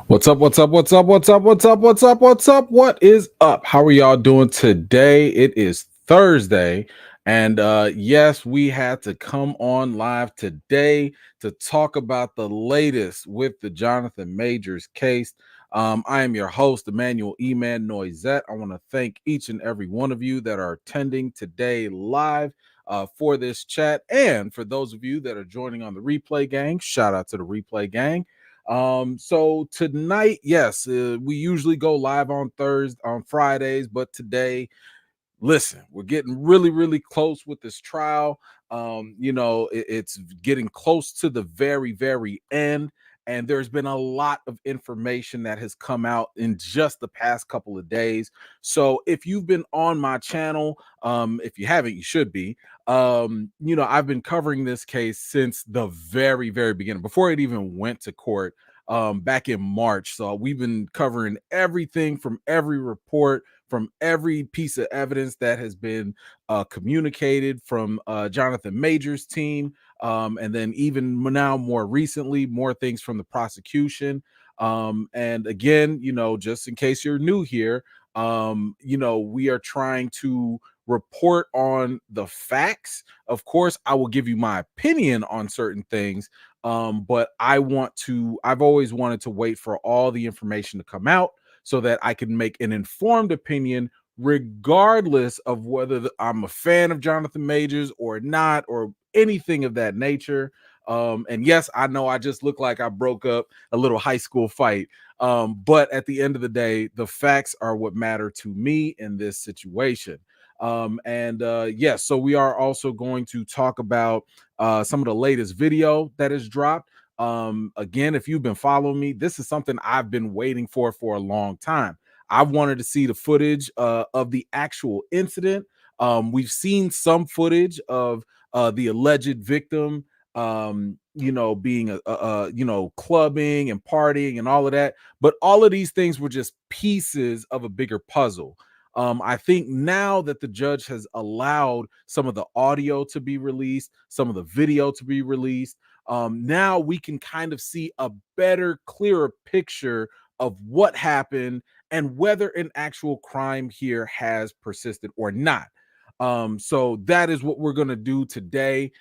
What's up? What's up? What's up? What's up? What's up? What's up? What's up? What is up? How are y'all doing today? It is Thursday. And yes, we had to come on live today to talk about the latest with the Jonathan Majors case. I am your host, Emmanuel Eman Noisette. I want to thank each and every one of you that are attending today live for this chat. And for those of you that are joining on the replay gang, shout out to the replay gang. So tonight, yes, we usually go live on Fridays, but today, listen, we're getting really close with this trial. It's getting close to the very end, and there's been a lot of information that has come out in just the past couple of days. So if you've been on my channel, if you haven't, you should be. I've been covering this case since the very beginning, before it even went to court, back in March. So we've been covering everything from every report, from every piece of evidence that has been communicated from Jonathan Majors' team, and then even now, more recently, more things from the prosecution. And again, just in case you're new here, we are trying to report on the facts. Of course, I will give you my opinion on certain things, but I've always wanted to wait for all the information to come out so that I can make an informed opinion, regardless of whether I'm a fan of Jonathan Majors or not, or anything of that nature. And yes, I know I just look like I broke up a little high school fight. But at the end of the day, the facts are what matter to me in this situation. Yes, so we are also going to talk about some of the latest video that is dropped. Again, if you've been following me, this is something I've been waiting for a long time. I've wanted to see the footage of the actual incident. We've seen some footage of the alleged victim, being clubbing and partying and all of that, but all of these things were just pieces of a bigger puzzle. I think now that the judge has allowed some of the audio to be released, some of the video to be released, now we can kind of see a better, clearer picture of what happened and whether an actual crime here has persisted or not. So that is what we're going to do today.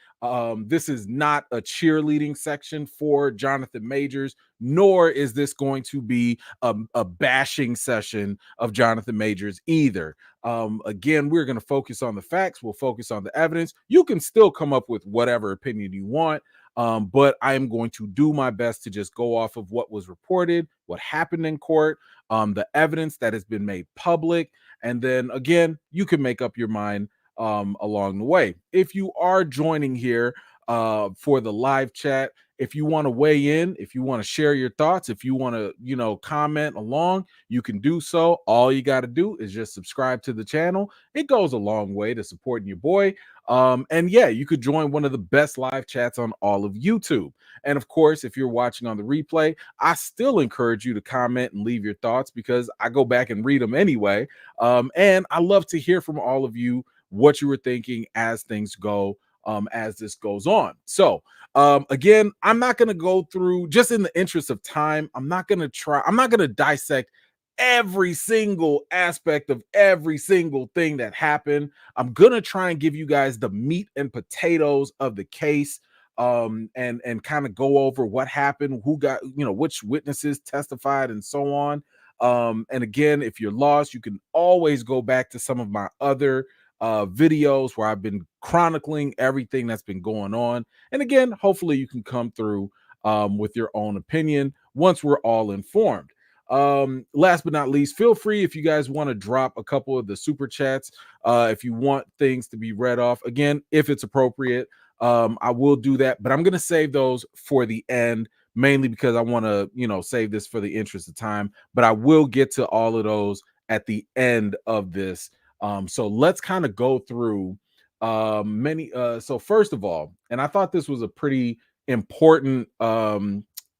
This is not a cheerleading section for Jonathan Majors, nor is this going to be a bashing session of Jonathan Majors either. Again, we're going to focus on the facts. We'll focus on the evidence. You can still come up with whatever opinion you want. But I am going to do my best to just go off of what was reported, what happened in court, the evidence that has been made public. And then again, you can make up your mind along the way. If you are joining here for the live chat, if you want to weigh in, if you want to share your thoughts, if you want to, comment along, you can do so. All you got to do is just subscribe to the channel. It goes a long way to supporting your boy. And yeah, you could join one of the best live chats on all of YouTube. And of course, if you're watching on the replay, I still encourage you to comment and leave your thoughts, because I go back and read them anyway. And I love to hear from all of you what you were thinking as things go, as this goes on. So again, I'm not going to go through, just in the interest of time, I'm not going to dissect every single aspect of every single thing that happened. I'm going to try and give you guys the meat and potatoes of the case, and kind of go over what happened, who got, which witnesses testified, and so on. And again, if you're lost, you can always go back to some of my other videos where I've been chronicling everything that's been going on. And again, hopefully you can come through with your own opinion once we're all informed. Last but not least, feel free, if you guys want to drop a couple of the super chats, if you want things to be read off, again, if it's appropriate, I will do that, but I'm going to save those for the end, mainly because I want to, save this for the interest of time, but I will get to all of those at the end of this. So let's kind of go through so first of all, and I thought this was a pretty important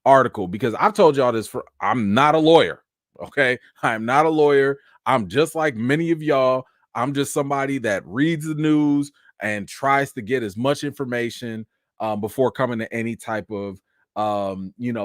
article, because I've told y'all this, I'm not a lawyer. Okay, I'm not a lawyer. I'm just like many of y'all. I'm just somebody that reads the news and tries to get as much information before coming to any type of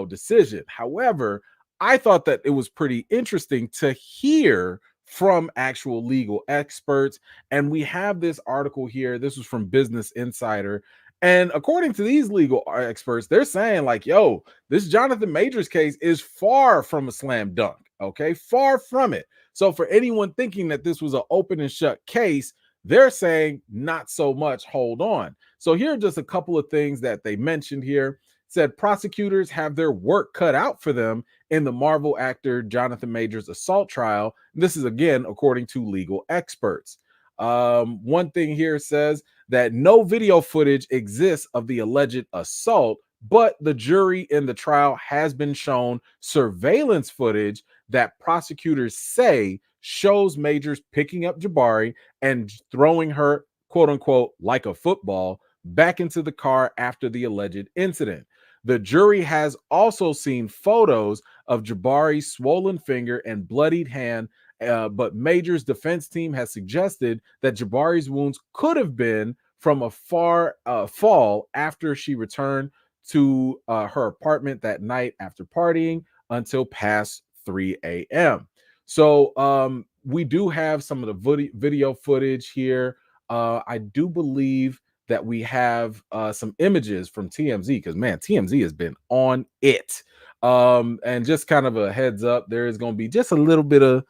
decision. However, I thought that it was pretty interesting to hear from actual legal experts. And we have this article here. This was from Business Insider. And according to these legal experts, they're saying, like, yo, this Jonathan Majors case is far from a slam dunk. Okay, far from it. So, for anyone thinking that this was an open and shut case, they're saying not so much. Hold on. So, here are just a couple of things that they mentioned here. Said prosecutors have their work cut out for them in the Marvel actor Jonathan Majors assault trial. This is again according to legal experts. One thing here says that no video footage exists of the alleged assault, but the jury in the trial has been shown surveillance footage that prosecutors say shows Majors picking up Jabari and throwing her, quote unquote, like a football back into the car after the alleged incident. The jury has also seen photos of Jabari's swollen finger and bloodied hand, but Major's defense team has suggested that Jabari's wounds could have been from a far fall after she returned to her apartment that night after partying until past 3 a.m. So we do have some of the video footage here. I do believe that we have some images from TMZ, because man, TMZ has been on it. And just kind of a heads up, there is going to be just a little bit of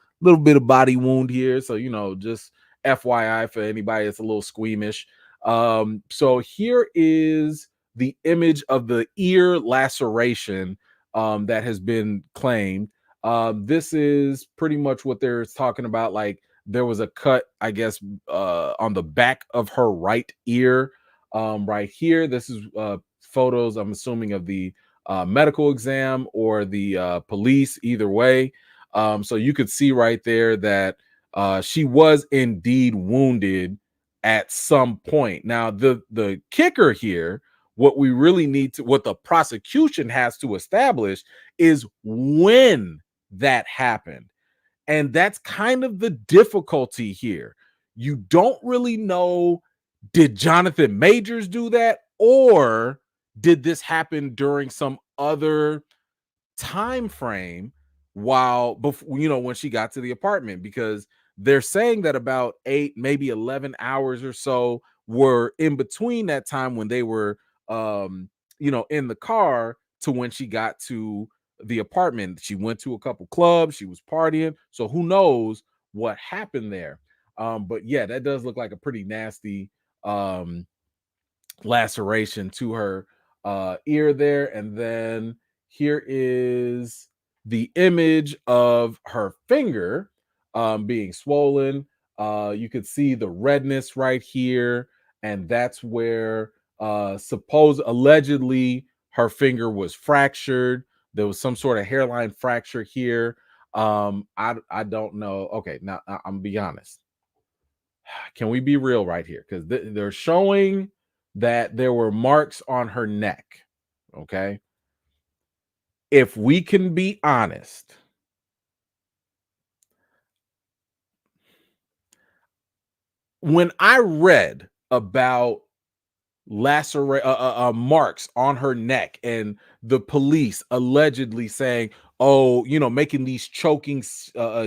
body wound here, so just FYI for anybody that's a little squeamish. So here is the image of the ear laceration that has been claimed. This is pretty much what they're talking about. Like, there was a cut, I guess, on the back of her right ear, right here. This is photos, I'm assuming, of the medical exam or the police, either way. So you could see right there that she was indeed wounded at some point. Now, the kicker here, what the prosecution has to establish is when that happened. And that's kind of the difficulty here. You don't really know, did Jonathan Majors do that, or did this happen during some other time frame while before, when she got to the apartment? Because they're saying that about 8, maybe 11 hours or so were in between that time when they were in the car to when she got to the apartment. She went to a couple clubs, she was partying, so who knows what happened there. But yeah, that does look like a pretty nasty laceration to her ear there. And then here is the image of her finger being swollen. You could see the redness right here, and that's where allegedly her finger was fractured. There was some sort of hairline fracture here. I don't know. Okay, now I'm gonna be honest. Can we be real right here? Because they're showing that there were marks on her neck. Okay. If we can be honest, when I read about marks on her neck and the police allegedly saying, oh, making these choking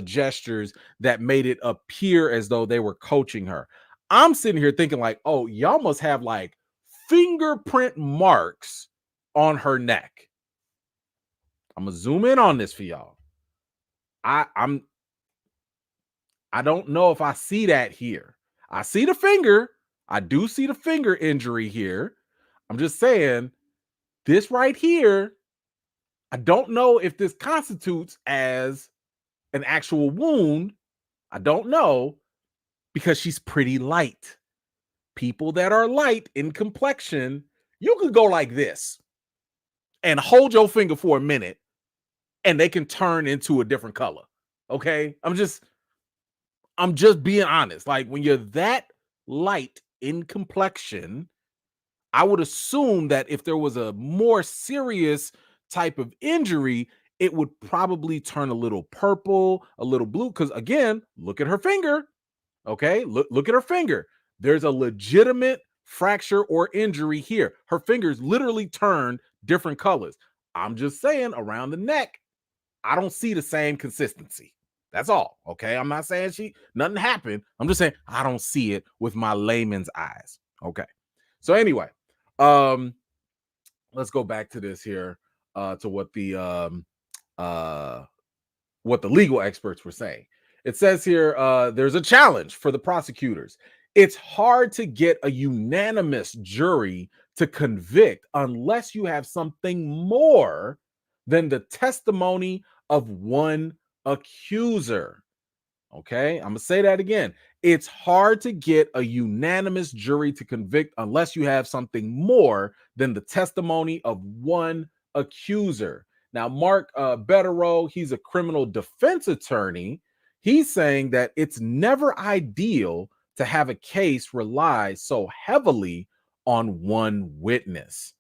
gestures that made it appear as though they were coaching her, I'm sitting here thinking like, oh, y'all must have like fingerprint marks on her neck. I'm gonna zoom in on this for y'all. I don't know if I see that here. I see the finger. I do see the finger injury here. I'm just saying, this right here, I don't know if this constitutes as an actual wound. I don't know, because she's pretty light. People that are light in complexion, you could go like this and hold your finger for a minute and they can turn into a different color. Okay? I'm just being honest. Like, when you're that light in complexion, I would assume that if there was a more serious type of injury, it would probably turn a little purple, a little blue. Because again, look at her finger. Okay, look at her finger. There's a legitimate fracture or injury here. Her fingers literally turned different colors. I'm just saying, around the neck, I don't see the same consistency. That's all. Okay. I'm not saying nothing happened. I'm just saying I don't see it with my layman's eyes. Okay. So anyway, um, let's go back to this here, to uh what the legal experts were saying. It says here, there's a challenge for the prosecutors. It's hard to get a unanimous jury to convict unless you have something more than the testimony of one accuser. Okay, I'm gonna say that again. It's hard to get a unanimous jury to convict unless you have something more than the testimony of one accuser. Now, Mark Betterow, he's a criminal defense attorney. He's saying that it's never ideal to have a case rely so heavily on one witness.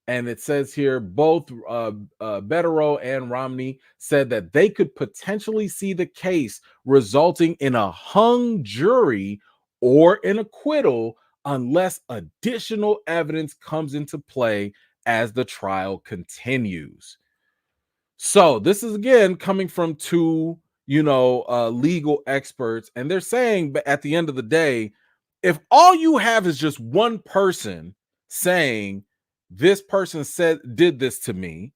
And it says here both Betterow and Romney said that they could potentially see the case resulting in a hung jury or an acquittal unless additional evidence comes into play as the trial continues. So this is again coming from two, legal experts, and they're saying, but at the end of the day, if all you have is just one person saying this person did this to me,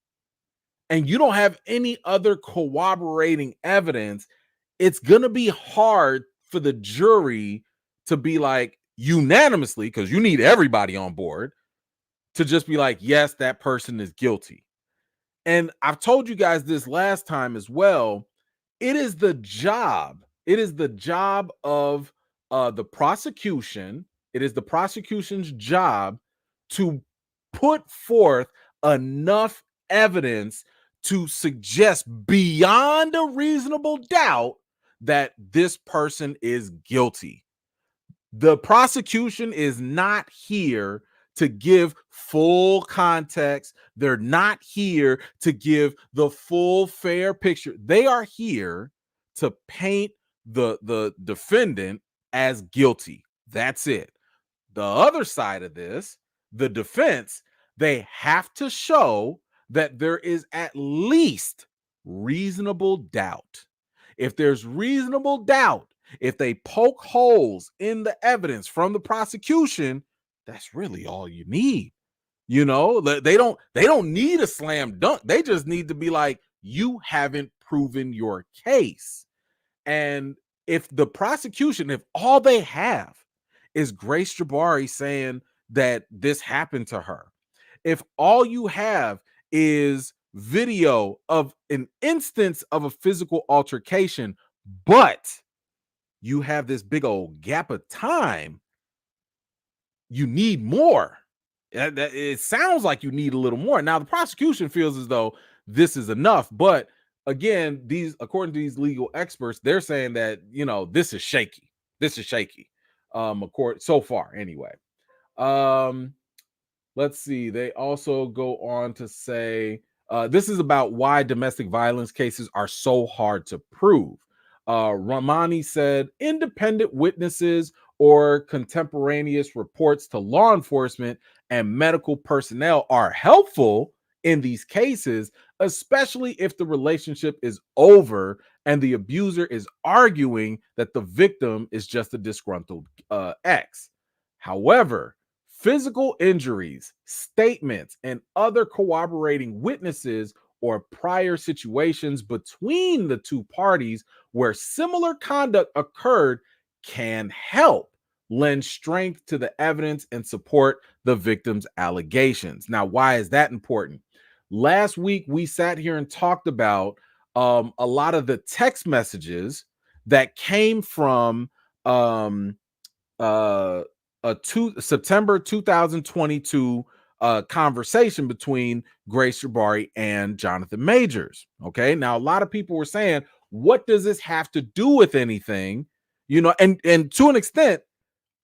and you don't have any other corroborating evidence, it's gonna be hard for the jury to be like unanimously, because you need everybody on board to just be like, yes, that person is guilty. And I've told you guys this last time as well. It is the job of the prosecution. It is the prosecution's job to put forth enough evidence to suggest beyond a reasonable doubt that this person is guilty. The prosecution is not here to give full context. They're not here to give the full fair picture. They are here to paint the defendant as guilty. That's it. The other side of this, the defense, they have to show that there is at least reasonable doubt. If there's reasonable doubt, if they poke holes in the evidence from the prosecution, that's really all you need. They don't need a slam dunk. They just need to be like, you haven't proven your case. And if the prosecution, if all they have is Grace Jabari saying that this happened to her, if all you have is video of an instance of a physical altercation, but you have this big old gap of time, you need more. It sounds like you need a little more. Now, the prosecution feels as though this is enough, but again, according to these legal experts, they're saying that this is shaky. This is shaky. So far, anyway. Let's see. They also go on to say this is about why domestic violence cases are so hard to prove. Ramani said independent witnesses or contemporaneous reports to law enforcement and medical personnel are helpful in these cases, especially if the relationship is over and the abuser is arguing that the victim is just a disgruntled ex. However, physical injuries, statements, and other corroborating witnesses or prior situations between the two parties where similar conduct occurred can help lend strength to the evidence and support the victim's allegations. Now, why is that important? Last week, we sat here and talked about a lot of the text messages that came from September 2022 conversation between Grace Jabari and Jonathan Majors. Okay, now a lot of people were saying, what does this have to do with anything? And to an extent,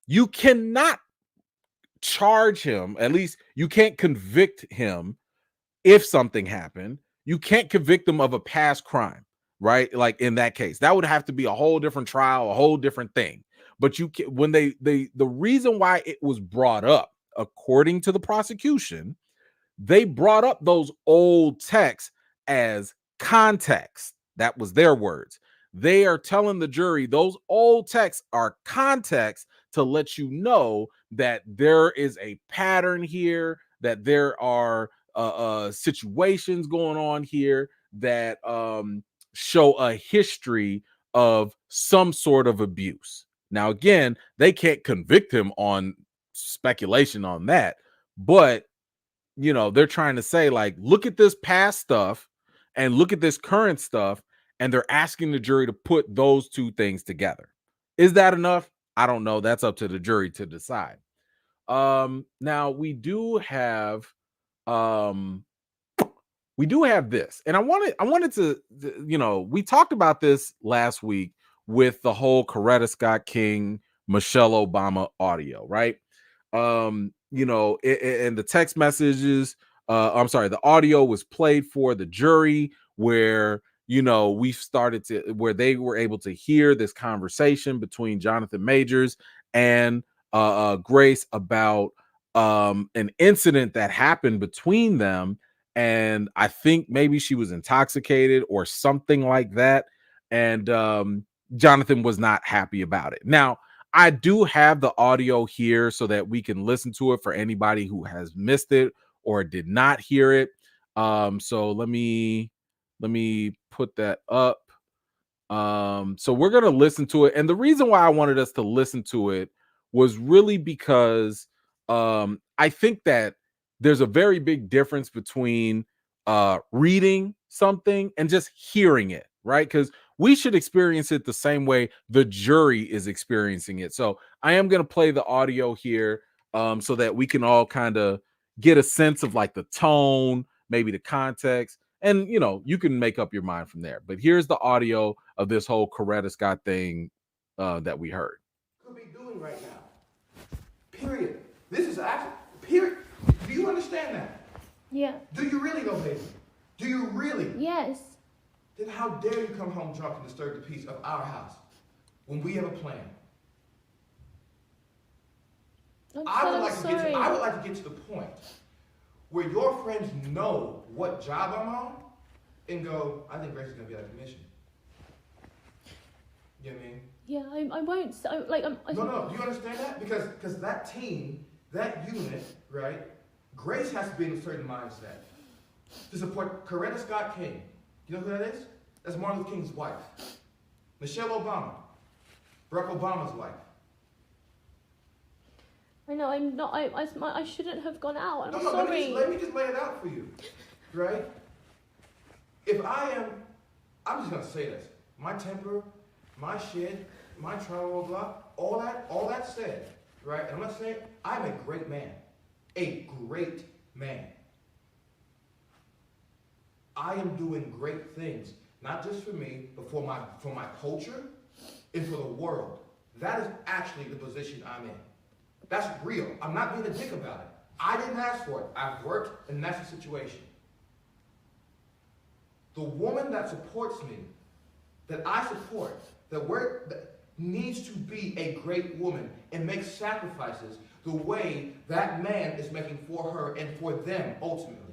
you cannot charge him, at least you can't convict him if something happened. You can't convict him of a past crime, right? Like in that case, that would have to be a whole different trial, a whole different thing. But you can, when the reason why it was brought up, according to the prosecution, they brought up those old texts as context. That was their words. They are telling the jury those old texts are context to let you know that there is a pattern here, that there are situations going on here that show a history of some sort of abuse. Now, again, they can't convict him on speculation on that, but they're trying to say, like, look at this past stuff and look at this current stuff, and they're asking the jury to put those two things together. Is that enough? I don't know. That's up to the jury to decide. Now um we do have this, and I wanted to, we talked about this last week with the whole Coretta Scott King Michelle Obama audio, right? And the text messages, I'm sorry, the audio was played for the jury where we started to where they were able to hear this conversation between Jonathan Majors and Grace about an incident that happened between them, and I think maybe she was intoxicated or something like that, and Jonathan was not happy about it. Now, I do have the audio here so that we can listen to it for anybody who has missed it or did not hear it. So let me put that up. So we're gonna listen to it, and the reason why I wanted us to listen to it was really because I think that there's a very big difference between reading something and just hearing it, right? Because we should experience it the same way the jury is experiencing it. So I am gonna play the audio here, so that we can all kind of get a sense of like the tone, maybe the context, and you can make up your mind from there. But here's the audio of this whole Coretta Scott thing that we heard. Could be doing right now. Period. This is actually period. Do you understand that? Yeah. Do you really though, baby? Do you really? Yes. Then how dare you come home drunk and disturb the peace of our house when we have a plan? I would like to get to the point where your friends know what job I'm on and go, I think Grace is gonna be out of commission. You know what I mean? Yeah, I won't. No. Do you understand that? Because that team, that unit, right? Grace has to be in a certain mindset to support Coretta Scott King. You know who that is? That's Martin Luther King's wife. Michelle Obama, Barack Obama's wife. I know. I'm not. I shouldn't have gone out. I'm No, sorry. let me just lay it out for you, right? If I'm just gonna say this. My temper, my shit, my trauma, blah, all that said, right? And I'm not saying I'm a great man. A great man. I am doing great things, not just for me, but for my culture and for the world. That is actually the position I'm in. That's real. I'm not being a dick about it. I didn't ask for it. I've worked, and that's the situation. The woman that supports me, that I support, that needs to be a great woman and make sacrifices the way that man is making for her and for them ultimately.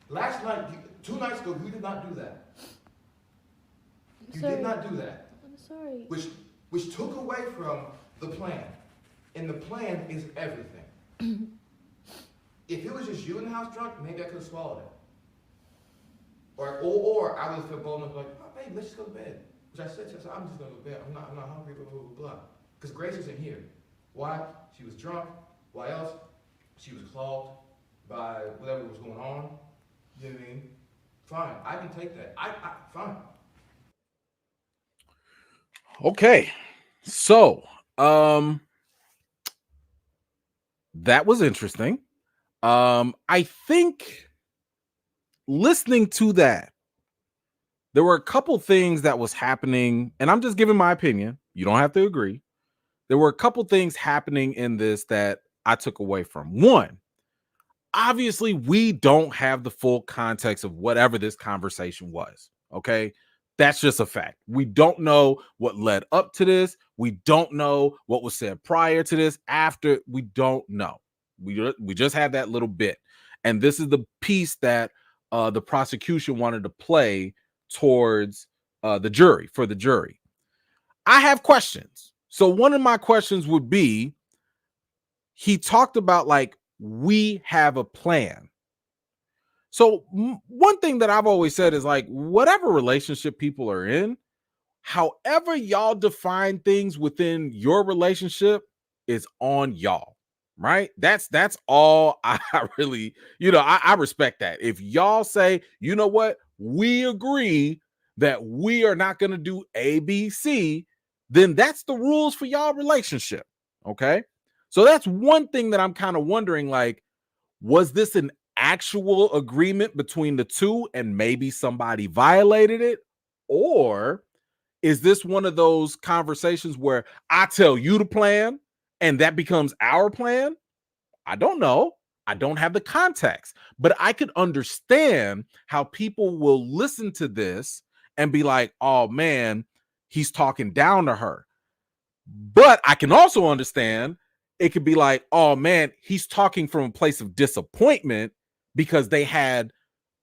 Last night, 2 nights ago, you did not do that. You did not do that. I'm sorry. Which took away from the plan. And the plan is everything. If it was just you in the house drunk, maybe I could have swallowed it. Or I would have felt bold enough like, oh, babe, let's just go to bed. Which I said, I'm just going to go to bed. I'm not hungry, blah, blah, blah, blah. Because Grace isn't here. Why? She was drunk. Why else? She was clogged by whatever was going on. You know what I mean? Fine. I can take that. Fine. Okay. So, that was interesting. I think listening to that, there were a couple things that was happening, and I'm just giving my opinion. You don't have to agree. There were a couple things happening in this that I took away from. One, obviously, we don't have the full context of whatever this conversation was. Okay. That's just a fact. We don't know what led up to this. We don't know what was said prior to this, after. We don't know. We just have that little bit. And this is the piece that the prosecution wanted to play towards the jury, for the jury. I have questions. So one of my questions would be, he talked about like, we have a plan. So one thing that I've always said is like, whatever relationship people are in, however y'all define things within your relationship is on y'all, right? That's all. I really, I respect that. If y'all say, you know what, we agree that we are not going to do ABC, then that's the rules for y'all relationship. Okay. So that's one thing that I'm kind of wondering, like, was this an actual agreement between the two and maybe somebody violated it? Or is this one of those conversations where I tell you the plan and that becomes our plan? I don't know. I don't have the context, but I could understand how people will listen to this and be like, oh man, he's talking down to her. But I can also understand it could be like, oh man, he's talking from a place of disappointment because they had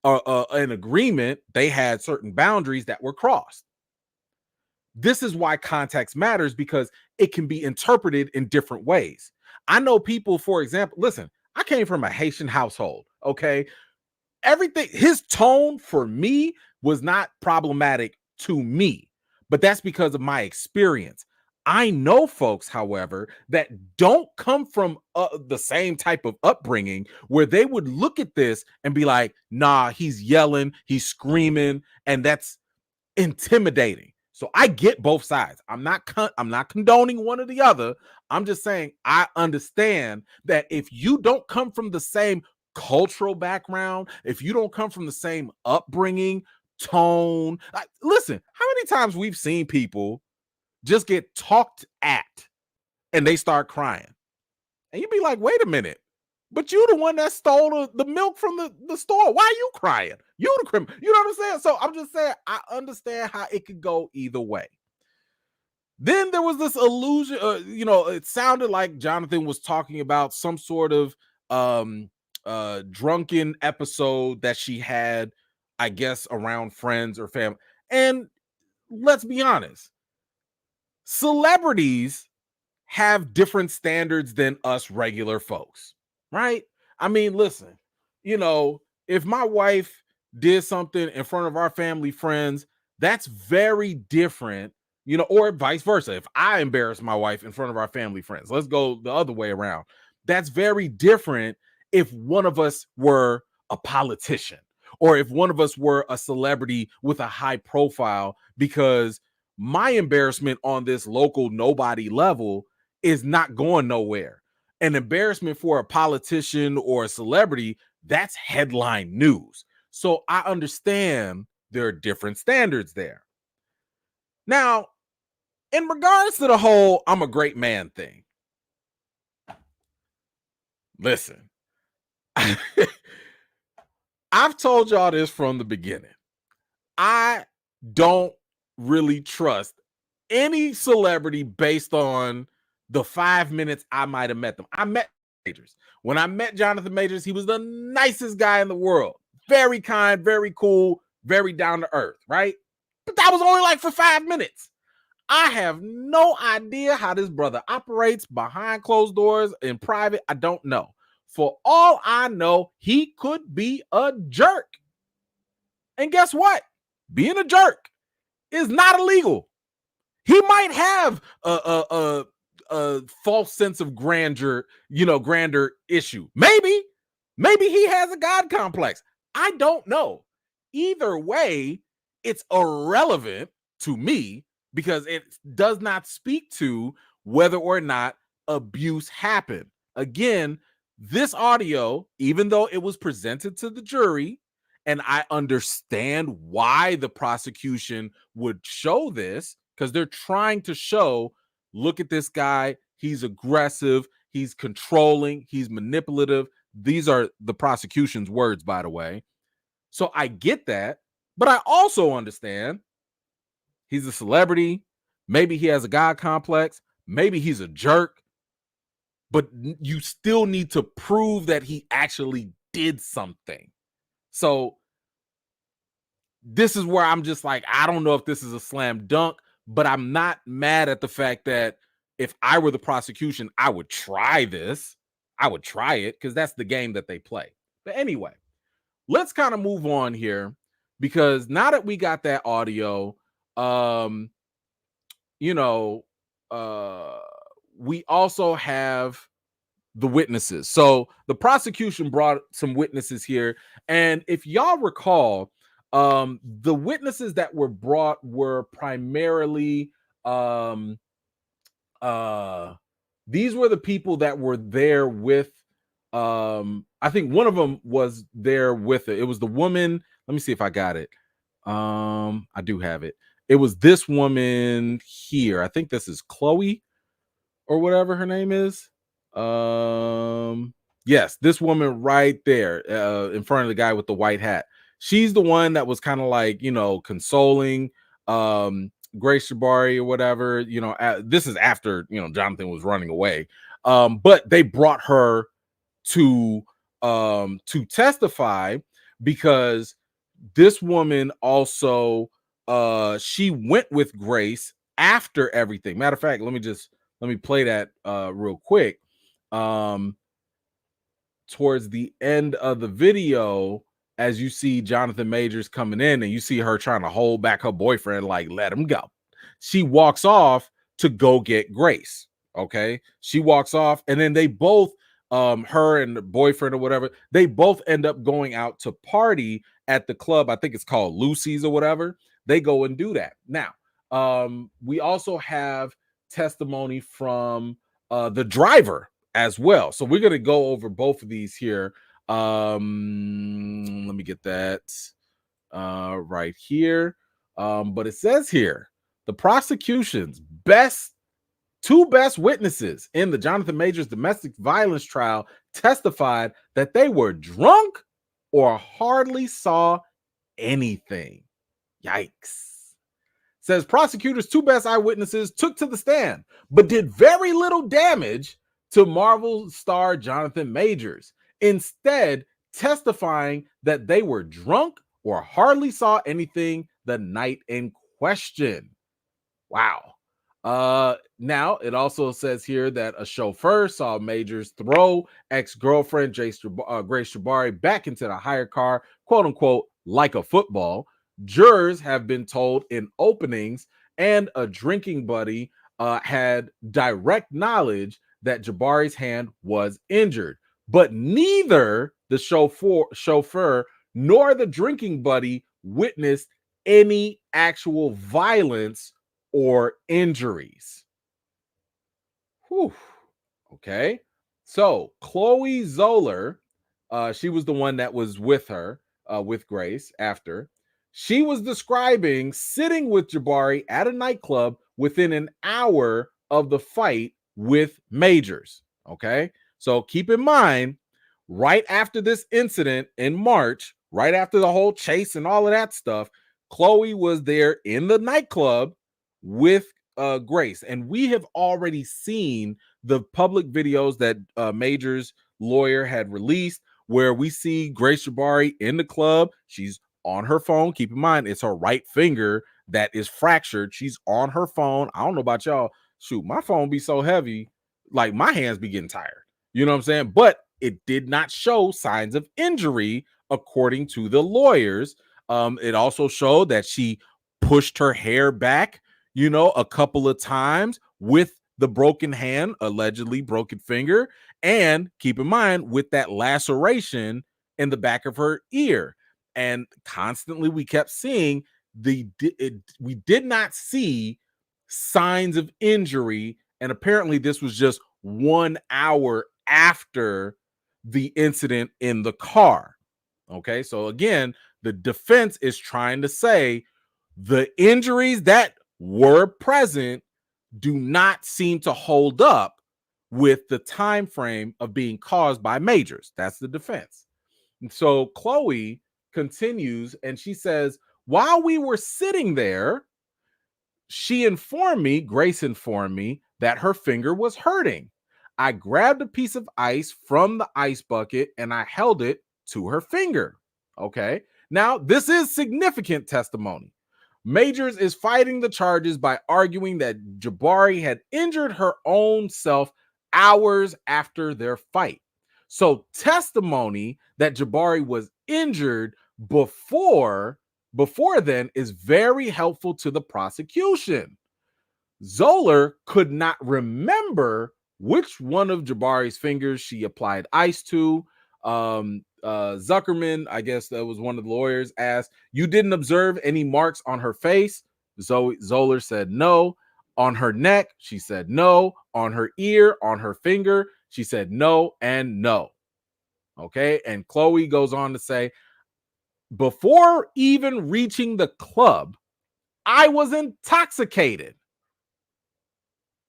an agreement, they had certain boundaries that were crossed. This is why context matters, because it can be interpreted in different ways. I know people, for example, listen, I came from a Haitian household, okay? Everything, his tone for me was not problematic to me, but that's because of my experience. I know folks, however, that don't come from the same type of upbringing where they would look at this and be like, nah, he's yelling, he's screaming, and that's intimidating. So I get both sides. I'm not condoning one or the other. I'm just saying I understand that if you don't come from the same cultural background, if you don't come from the same upbringing, tone, listen, how many times we've seen people just get talked at and they start crying. And you'd be like, wait a minute. But you the one that stole the milk from the store. Why are you crying? You the criminal. You know what I'm saying? So I'm just saying, I understand how it could go either way. Then there was this illusion, it sounded like Jonathan was talking about some sort of drunken episode that she had, I guess, around friends or family. And let's be honest, celebrities have different standards than us regular folks, right? I mean, listen, if my wife did something in front of our family friends, that's very different, or vice versa. If I embarrass my wife in front of our family friends, let's go the other way around. That's very different if one of us were a politician or if one of us were a celebrity with a high profile, because my embarrassment on this local nobody level is not going nowhere. An embarrassment for a politician or a celebrity, that's headline news. So I understand there are different standards there. Now, in regards to the whole I'm a great man thing, listen, I've told y'all this from the beginning. I don't really trust any celebrity based on the 5 minutes I might have met them. I met Majors. When I met Jonathan Majors, he was the nicest guy in the world. Very kind, very cool, very down to earth, right? But that was only like for 5 minutes. I have no idea how this brother operates behind closed doors in private. I don't know. For all I know, he could be a jerk. And guess what? Being a jerk is not illegal. He might have a false sense of grandeur, grander issue. Maybe he has a God complex. I don't know. Either way, it's irrelevant to me because it does not speak to whether or not abuse happened. Again, this audio, even though it was presented to the jury, and I understand why the prosecution would show this, because they're trying to show, look at this guy. He's aggressive. He's controlling. He's manipulative. These are the prosecution's words, by the way. So I get that. But I also understand he's a celebrity. Maybe he has a God complex. Maybe he's a jerk. But you still need to prove that he actually did something. So this is where I'm just like, I don't know if this is a slam dunk, but I'm not mad at the fact that if I were the prosecution, I would try this. I would try it because that's the game that they play. But anyway, let's kind of move on here because now that we got that audio, um, you know, we also have the witnesses. So the prosecution brought some witnesses here, and if y'all recall, the witnesses that were brought were primarily these were the people that were there with I think one of them was there with it. It was the woman. Let me see if I got it. I do have it. It was this woman here. I think this is Chloe or whatever her name is. Yes, this woman right there in front of the guy with the white hat. She's the one that was kind of like, consoling Grace Jabari or whatever. This is after, Jonathan was running away. But they brought her to testify because this woman also she went with Grace after everything. Matter of fact, let me play that real quick. Towards the end of the video, as you see Jonathan Majors coming in and you see her trying to hold back her boyfriend, like, let him go. She walks off to go get Grace. Okay. She walks off, and then they both, her and the boyfriend or whatever, they both end up going out to party at the club. I think it's called Lucy's or whatever. They go and do that. Now, we also have testimony from the driver as well. So we're going to go over both of these here. Let me get that right here. But it says here, the prosecution's two best witnesses in the Jonathan Majors domestic violence trial testified that they were drunk or hardly saw anything. Yikes. Says prosecutors' two best eyewitnesses took to the stand, but did very little damage to Marvel star Jonathan Majors, instead testifying that they were drunk or hardly saw anything the night in question. Wow. Now it also says here that a chauffeur saw Majors throw ex-girlfriend Grace Jabari back into the hired car, quote unquote, like a football. Jurors have been told in openings, and a drinking buddy had direct knowledge that Jabari's hand was injured, but neither the chauffeur nor the drinking buddy witnessed any actual violence or injuries. Whew. Okay. So Chloe Zoller, she was the one that was with her, with Grace after. She was describing sitting with Jabari at a nightclub within an hour of the fight with Majors. Okay. So keep in mind, right after this incident in March, right after the whole chase and all of that stuff, Chloe was there in the nightclub with Grace. And we have already seen the public videos that Major's lawyer had released where we see Grace Jabari in the club. She's on her phone. Keep in mind, it's her right finger that is fractured. She's on her phone. I don't know about y'all. Shoot, my phone be so heavy, like my hands be getting tired. You know what I'm saying? But it did not show signs of injury, according to the lawyers. It also showed that she pushed her hair back, a couple of times with the broken hand, allegedly broken finger. And keep in mind, with that laceration in the back of her ear. And constantly we kept seeing we did not see signs of injury. And apparently this was just 1 hour after the incident in the car. Okay, so again, the defense is trying to say the injuries that were present do not seem to hold up with the time frame of being caused by Majors. That's the defense. And so Chloe continues and she says, while we were sitting there, Grace informed me that her finger was hurting. I grabbed a piece of ice from the ice bucket and I held it to her finger. Okay. Now, this is significant testimony. Majors is fighting the charges by arguing that Jabari had injured her own self hours after their fight. So, testimony that Jabari was injured before then is very helpful to the prosecution. Zoller could not remember which one of Jabari's fingers she applied ice to. Zuckerman, I guess that was one of the lawyers, asked, "You didn't observe any marks on her face?" Zoller said no. On her neck, she said no. On her ear, on her finger, she said no and no. Okay, and Chloe goes on to say, before even reaching the club, I was intoxicated.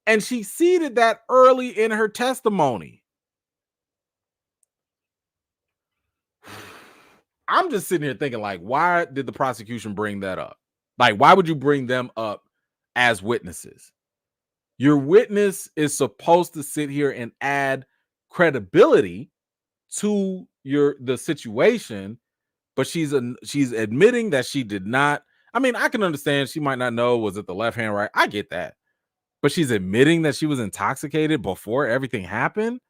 And she ceded that early in her testimony. I'm just sitting here thinking, like, why did the prosecution bring that up? Like, why would you bring them up as witnesses? Your witness is supposed to sit here and add credibility to the situation, but she's admitting that she did not. I mean, I can understand she might not know, was it the left hand, right? I get that. But she's admitting that she was intoxicated before everything happened.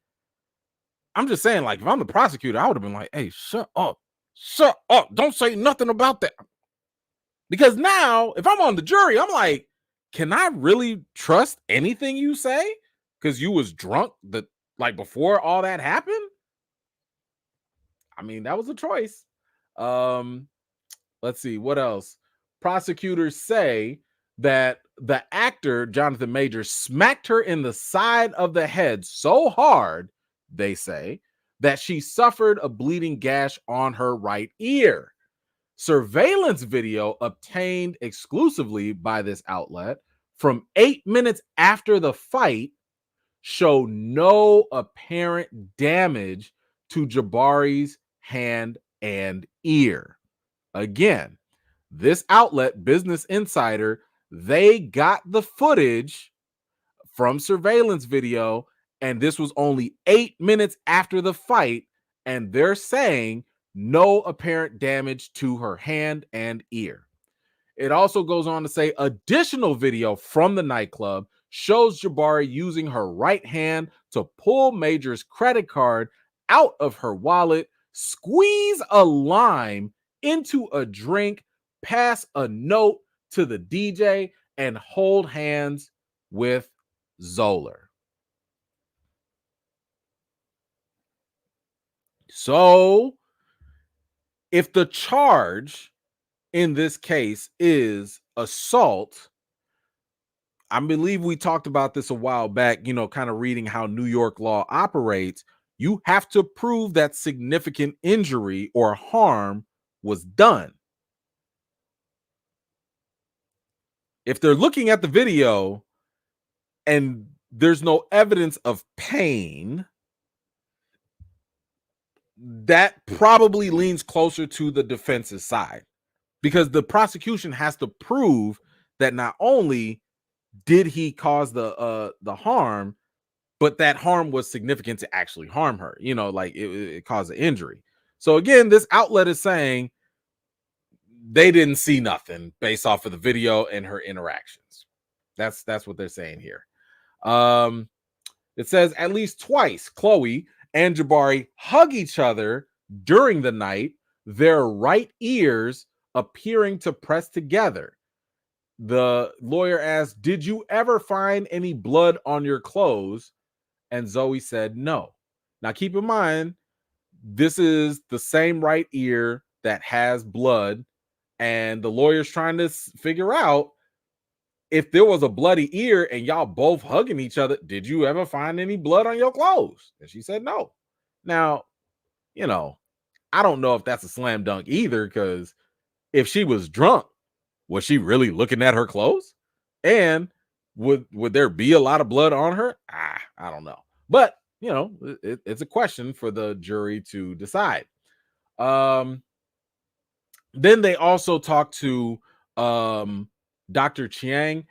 I'm just saying, like, if I'm the prosecutor, I would have been like, hey, shut up. Don't say nothing about that. Because now, if I'm on the jury, I'm like, can I really trust anything you say? Because you was drunk before all that happened? I mean, that was a choice. Let's see, what else? Prosecutors say that the actor, Jonathan Majors, smacked her in the side of the head so hard, they say, that she suffered a bleeding gash on her right ear. Surveillance video obtained exclusively by this outlet from 8 minutes after the fight show no apparent damage to Jabari's hand and ear. Again, this outlet, Business Insider, they got the footage from surveillance video, and this was only 8 minutes after the fight, and they're saying no apparent damage to her hand and ear. It also goes on to say additional video from the nightclub shows Jabari using her right hand to pull Major's credit card out of her wallet, squeeze a lime into a drink, pass a note to the DJ, and hold hands with Zoller. So, if the charge in this case is assault, I believe we talked about this a while back, kind of reading how New York law operates. You have to prove that significant injury or harm was done. If they're looking at the video and there's no evidence of pain, that probably leans closer to the defense's side, because the prosecution has to prove that not only did he cause the harm, but that harm was significant to actually harm her, like it caused an injury. So again, this outlet is saying they didn't see nothing based off of the video and her interactions. That's what they're saying here. It says at least twice Chloe and Jabari hug each other during the night, their right ears appearing to press together. The lawyer asked, "Did you ever find any blood on your clothes?" And Zoe said no. Now keep in mind, this is the same right ear that has blood, and the lawyer's trying to figure out, if there was a bloody ear and y'all both hugging each other, did you ever find any blood on your clothes? And she said no. Now, I don't know if that's a slam dunk either, because if she was drunk, was she really looking at her clothes? And would there be a lot of blood on her? I don't know. But, it's a question for the jury to decide. Then they also talked to Dr. Chiang.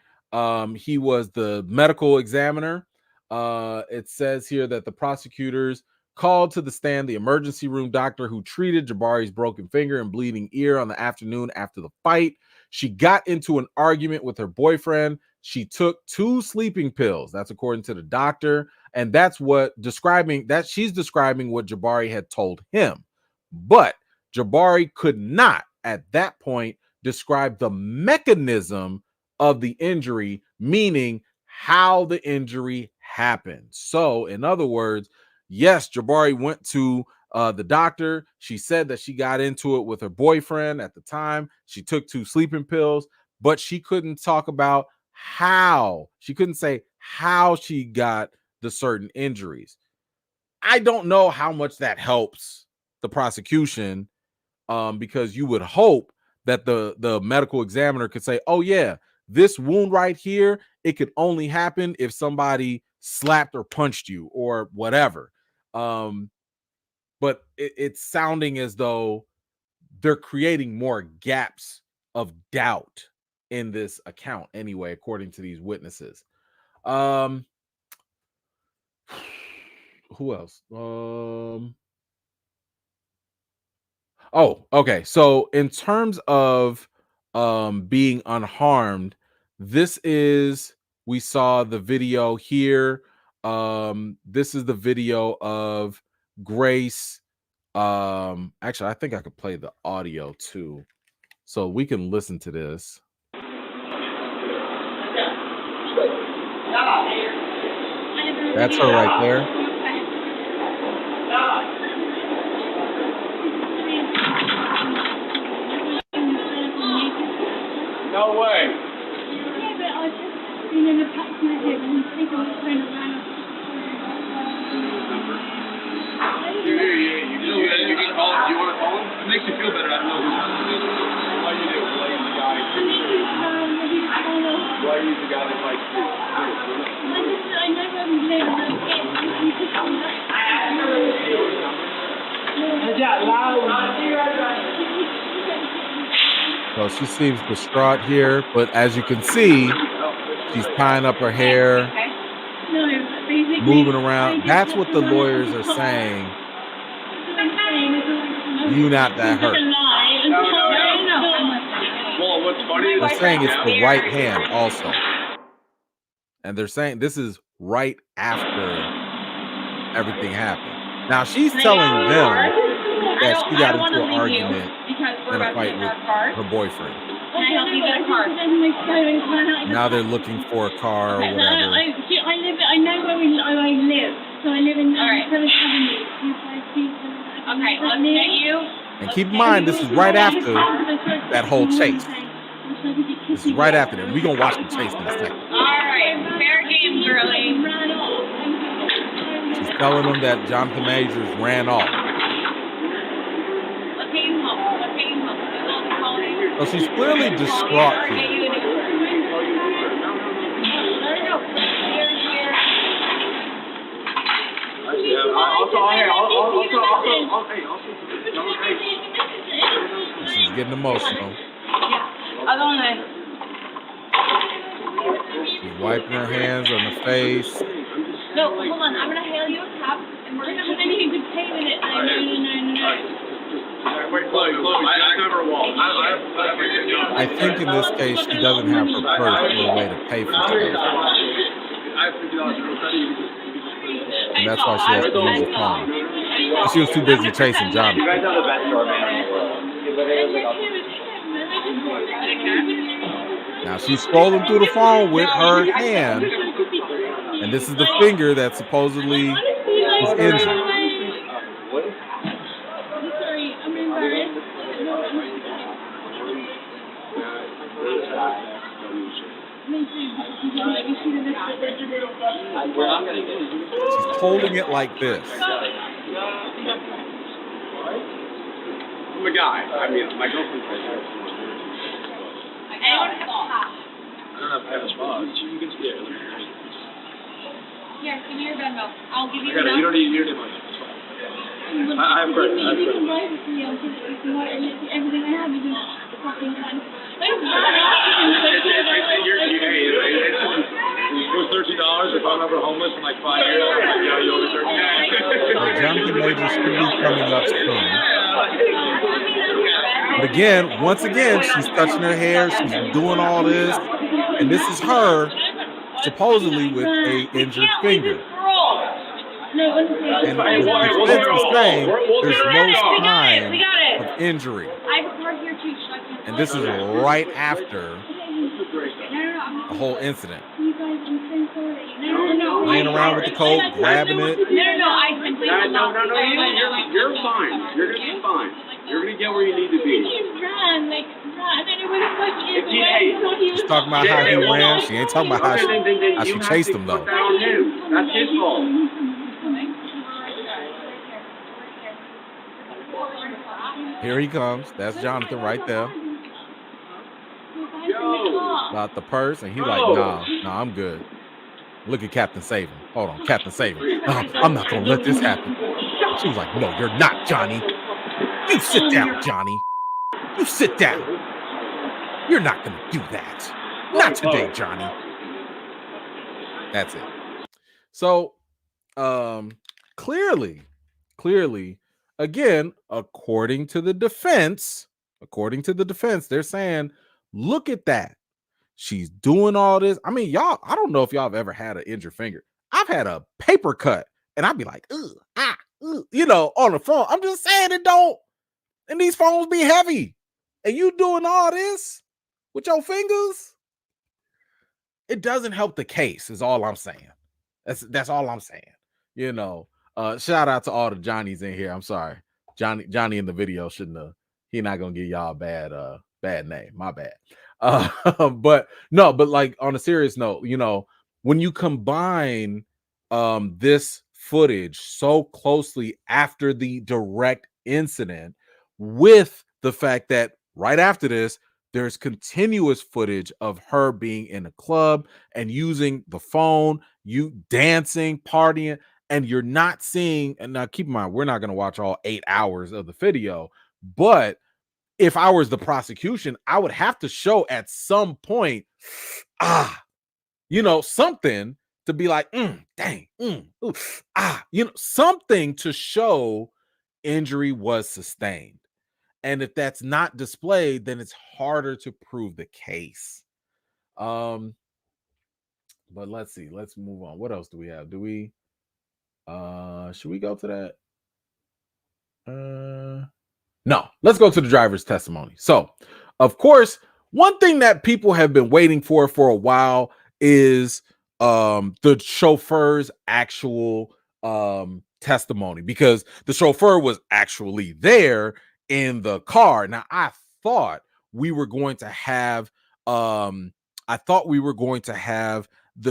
He was the medical examiner. It says here that the prosecutors called to the stand the emergency room doctor who treated Jabari's broken finger and bleeding ear on the afternoon after the fight. She got into an argument with her boyfriend. She took 2 sleeping pills. That's according to the doctor. And that's she's describing what Jabari had told him. But Jabari could not at that point describe the mechanism of the injury, meaning how the injury happened. So, in other words, yes, Jabari went to the doctor. She said that she got into it with her boyfriend at the time. She took 2 sleeping pills, but she couldn't talk about how. She couldn't say how she got the certain injuries. I don't know how much that helps the prosecution, because you would hope that the medical examiner could say, oh yeah, this wound right here, it could only happen if somebody slapped or punched you or whatever. But it's sounding as though they're creating more gaps of doubt in this account anyway, according to these witnesses. Who else? Oh, okay. So in terms of being unharmed, we saw the video here. This is the video of Grace. Actually, I think I could play the audio too, so we can listen to this. That's her right there. No way. Yeah, but I just been in a taxi with him and he's taken his phone around. You can call him. Do you want to call him? It makes you feel better. I know who why you do. Why you the guy? Why you the guy that likes you? I know where we live and I get Is that loud? So she seems distraught here, but as you can see, she's tying up her hair, moving around. That's what the lawyers are saying. You not that hurt. Well, what's funny is They're saying it's the right hand also. And they're saying this is right after everything happened. Now she's telling them that she got into an argument and a fight with her boyfriend. Can I help you get a car? Now they're looking for a car or whatever. I know where I live. So I live in 7th Avenue. Okay, let's get you. And keep in mind, this is right after that whole chase. This is right after that. We're going to watch the chase in a second. All right, fair game, girlie. She's telling them that Jonathan Majors ran off. Let's take him home. Let's take him home. So she's clearly distraught here. She's getting emotional. She's wiping her hands on the face. No, hold on. I'm gonna hail you a cab, and we're gonna. Then you could pay with it. No. Wait, Chloe, I never walk. I think in this case she doesn't have her purse or a way to pay for stuff. And that's why she has to use the phone. She was too busy chasing Jonathan. You guys have the best store man in the world. Now she's scrolling through the phone with her hand, and this is the finger that supposedly is injured. Sorry, I'm embarrassed. She's holding it like this. I'm a guy. I mean, my girlfriend's right there. I don't have spas. You can see it. Here, give me your Venmo. I'll give you. You don't need money. I have credit. You can buy it for me. I'll just everything I have is in fucking time. It was $13 if I'm ever homeless in like 5 years. You owe me $13. Jonathan surgery should be coming up soon. But again, once again, she's touching her hair. She's doing all this. And this is her supposedly with a injured finger. And the defense is saying there's no sign of injury. And this is right after the whole incident. Laying around with the coat, grabbing it. No, you're fine. You're gonna be fine. You're gonna get where you need to be. She's talking about how he ran. She ain't talking about how she chased him though. That's his fault. Here he comes. That's Jonathan right there. About the purse, and he's like, nah, I'm good. Look at Captain Saving. Hold on, Captain Saving. I'm not gonna let this happen. She was like, no, you're not, Johnny. You sit down, Johnny. You sit down. You're not gonna do that. Not today, Johnny. That's it. So, clearly, again, according to the defense, they're saying, look at that. She's doing all this. I mean, y'all, I don't know if y'all have ever had an injured finger. I've had a paper cut, and I'd be like, on the phone. I'm just saying it don't. And these phones be heavy. And you doing all this with your fingers? It doesn't help the case, is all I'm saying. That's all I'm saying. Shout out to all the Johnnies in here. I'm sorry. Johnny in the video shouldn't have. He's not gonna give y'all a bad name. My bad. But like on a serious note, when you combine this footage so closely after the direct incident with the fact that right after this, there's continuous footage of her being in a club and using the phone, you dancing, partying, and you're not seeing, and now keep in mind, we're not going to watch all 8 hours of the video, but if I was the prosecution, I would have to show at some point, something to be like, something to show injury was sustained. And if that's not displayed, then it's harder to prove the case. But let's see. Let's move on. What else do we have? Should we go to that? No, let's go to the driver's testimony. So, of course, one thing that people have been waiting for a while is the chauffeur's actual testimony, because the chauffeur was actually there in the car. Now, I thought we were going to have the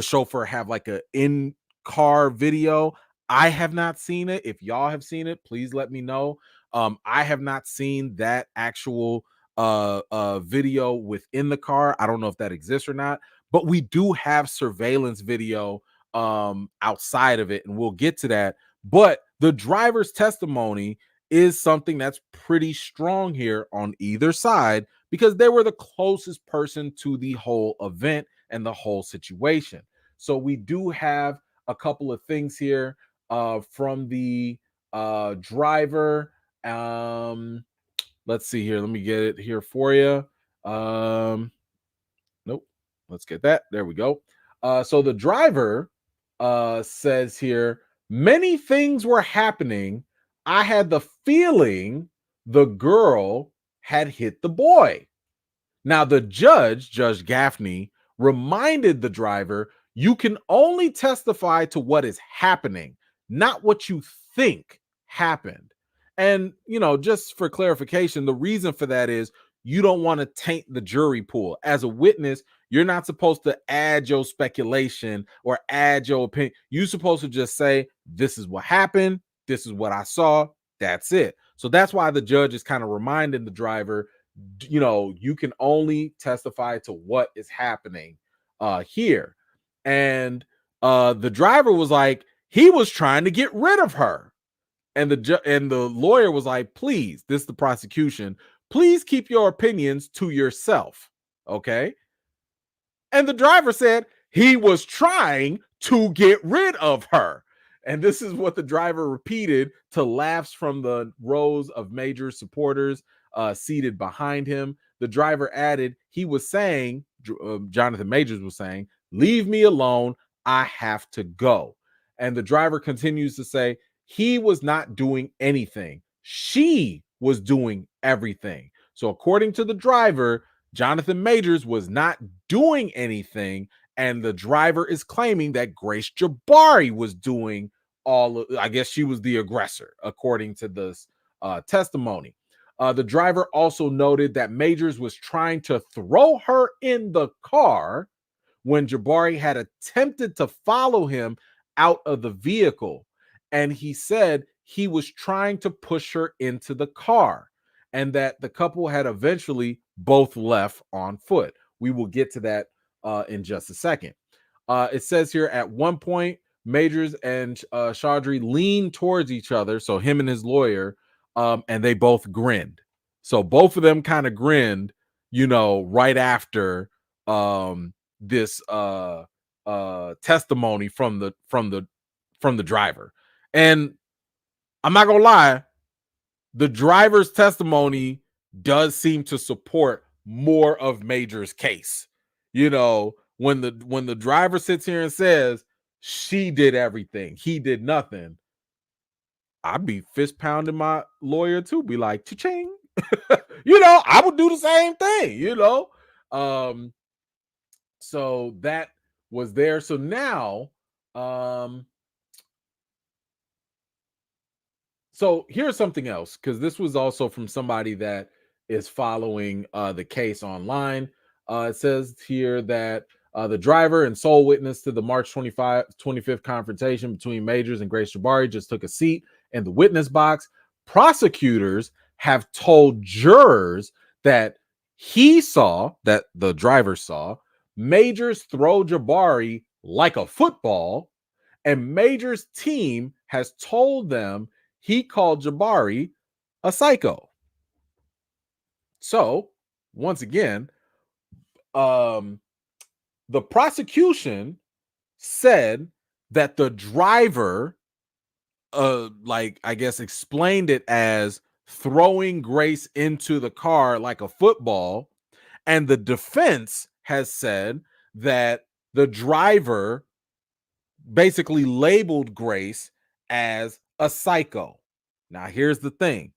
chauffeur have like a in-car video. I have not seen it. If y'all have seen it, please let me know. I have not seen that actual video within the car. I don't know if that exists or not, but we do have surveillance video outside of it, and we'll get to that. But the driver's testimony is something that's pretty strong here on either side, because they were the closest person to the whole event and the whole situation. So we do have a couple of things here from the driver. Let's see here. Let me get it here for you. Nope. Let's get that. There we go. So the driver says here, many things were happening. I had the feeling the girl had hit the boy. Now, the Judge Gaffney, reminded the driver, you can only testify to what is happening, not what you think happened. And, just for clarification, the reason for that is you don't want to taint the jury pool. As a witness, you're not supposed to add your speculation or add your opinion. You're supposed to just say, this is what happened. This is what I saw. That's it. So that's why the judge is kind of reminding the driver, you can only testify to what is happening here. And the driver was like, he was trying to get rid of her. And the lawyer was like, please, this is the prosecution, please keep your opinions to yourself. Okay. And the driver said he was trying to get rid of her. And this is what the driver repeated to laughs from the rows of Major's supporters seated behind him. The driver added, he was saying, Jonathan Majors was saying, leave me alone. I have to go. And the driver continues to say, he was not doing anything. She was doing everything. So according to the driver, Jonathan Majors was not doing anything. And the driver is claiming that Grace Jabari was doing all of, I guess she was the aggressor, according to this testimony. The driver also noted that Majors was trying to throw her in the car when Jabari had attempted to follow him out of the vehicle. And he said he was trying to push her into the car and that the couple had eventually both left on foot. We will get to that in just a second. It says here at one point, Majors and Chaudhry leaned towards each other, so him and his lawyer, and they both grinned. So both of them kind of grinned, right after this testimony from the driver. And I'm not gonna lie, the driver's testimony does seem to support more of Major's case. When the driver sits here and says she did everything, he did nothing, I'd be fist pounding my lawyer too, be like, cha-ching. I would do the same thing. So that was there. So now, so here's something else, because this was also from somebody that is following the case online. It says here that the driver and sole witness to the March 25th confrontation between Majors and Grace Jabari just took a seat in the witness box. Prosecutors have told jurors that the driver saw Majors throw Jabari like a football, and Majors' team has told them he called Jabari a psycho. So, once again, the prosecution said that the driver, I guess, explained it as throwing Grace into the car like a football. And the defense has said that the driver basically labeled Grace as a psycho. Now, here's the thing.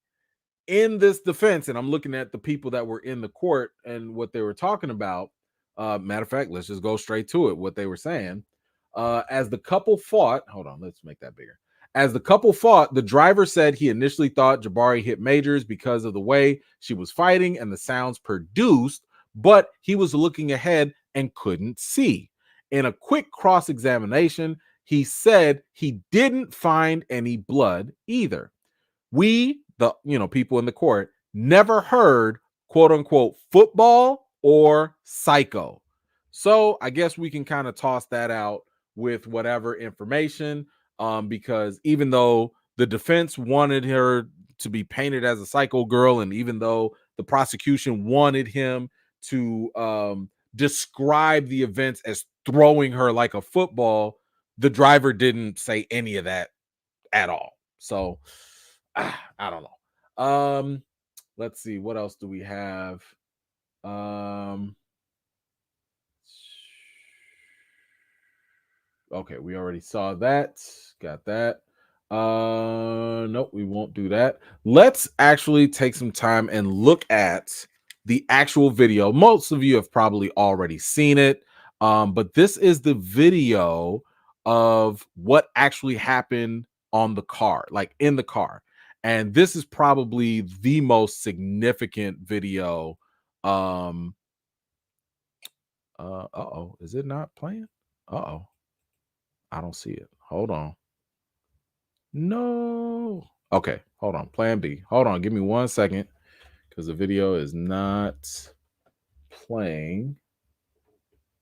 In this defense, and I'm looking at the people that were in the court and what they were talking about. Matter of fact, let's just go straight to it. What they were saying. As the couple fought, hold on, let's make that bigger. As the couple fought, the driver said he initially thought Jabari hit Majors because of the way she was fighting and the sounds produced, but he was looking ahead and couldn't see. In a quick cross-examination, he said he didn't find any blood either. We, the people in the court, never heard quote unquote football or psycho. So I guess we can kind of toss that out with whatever information, because even though the defense wanted her to be painted as a psycho girl, and even though the prosecution wanted him to describe the events as throwing her like a football, the driver didn't say any of that at all. So I don't know. Let's see, what else do we have? Okay, we already saw that. Got that. Nope, we won't do that. Let's actually take some time and look at the actual video. Most of you have probably already seen it, but this is the video of what actually happened on the car, like in the car. And this is probably the most significant video. Uh-oh, is it not playing? Uh-oh. I don't see it. Hold on. No. Okay, hold on. Plan B. Hold on. Give me 1 second, because the video is not playing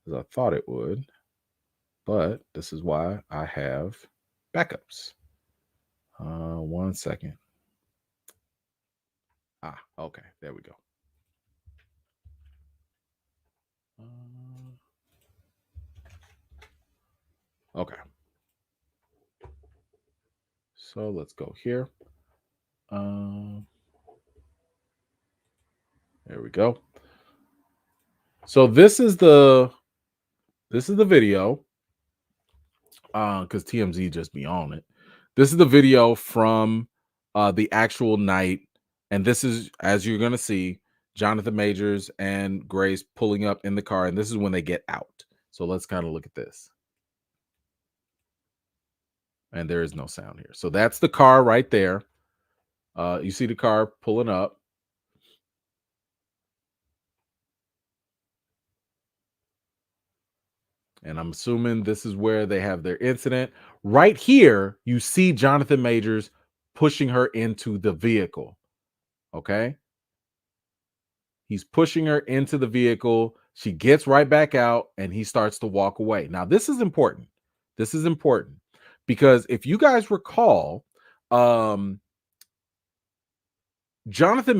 as I thought it would. But this is why I have backups. 1 second. Okay. There we go. Okay. So let's go here. There we go. So this is the video. Because TMZ just be on it. This is the video from the actual night, and this is, as you're gonna see, Jonathan Majors and Grace pulling up in the car, and this is when they get out. So let's kind of look at this. And there is no sound here. So that's the car right there. You see the car pulling up. And I'm assuming this is where they have their incident. Right here, you see Jonathan Majors pushing her into the vehicle. Okay. He's pushing her into the vehicle. She gets right back out and he starts to walk away. Now, this is important. This is important because if you guys recall, Jonathan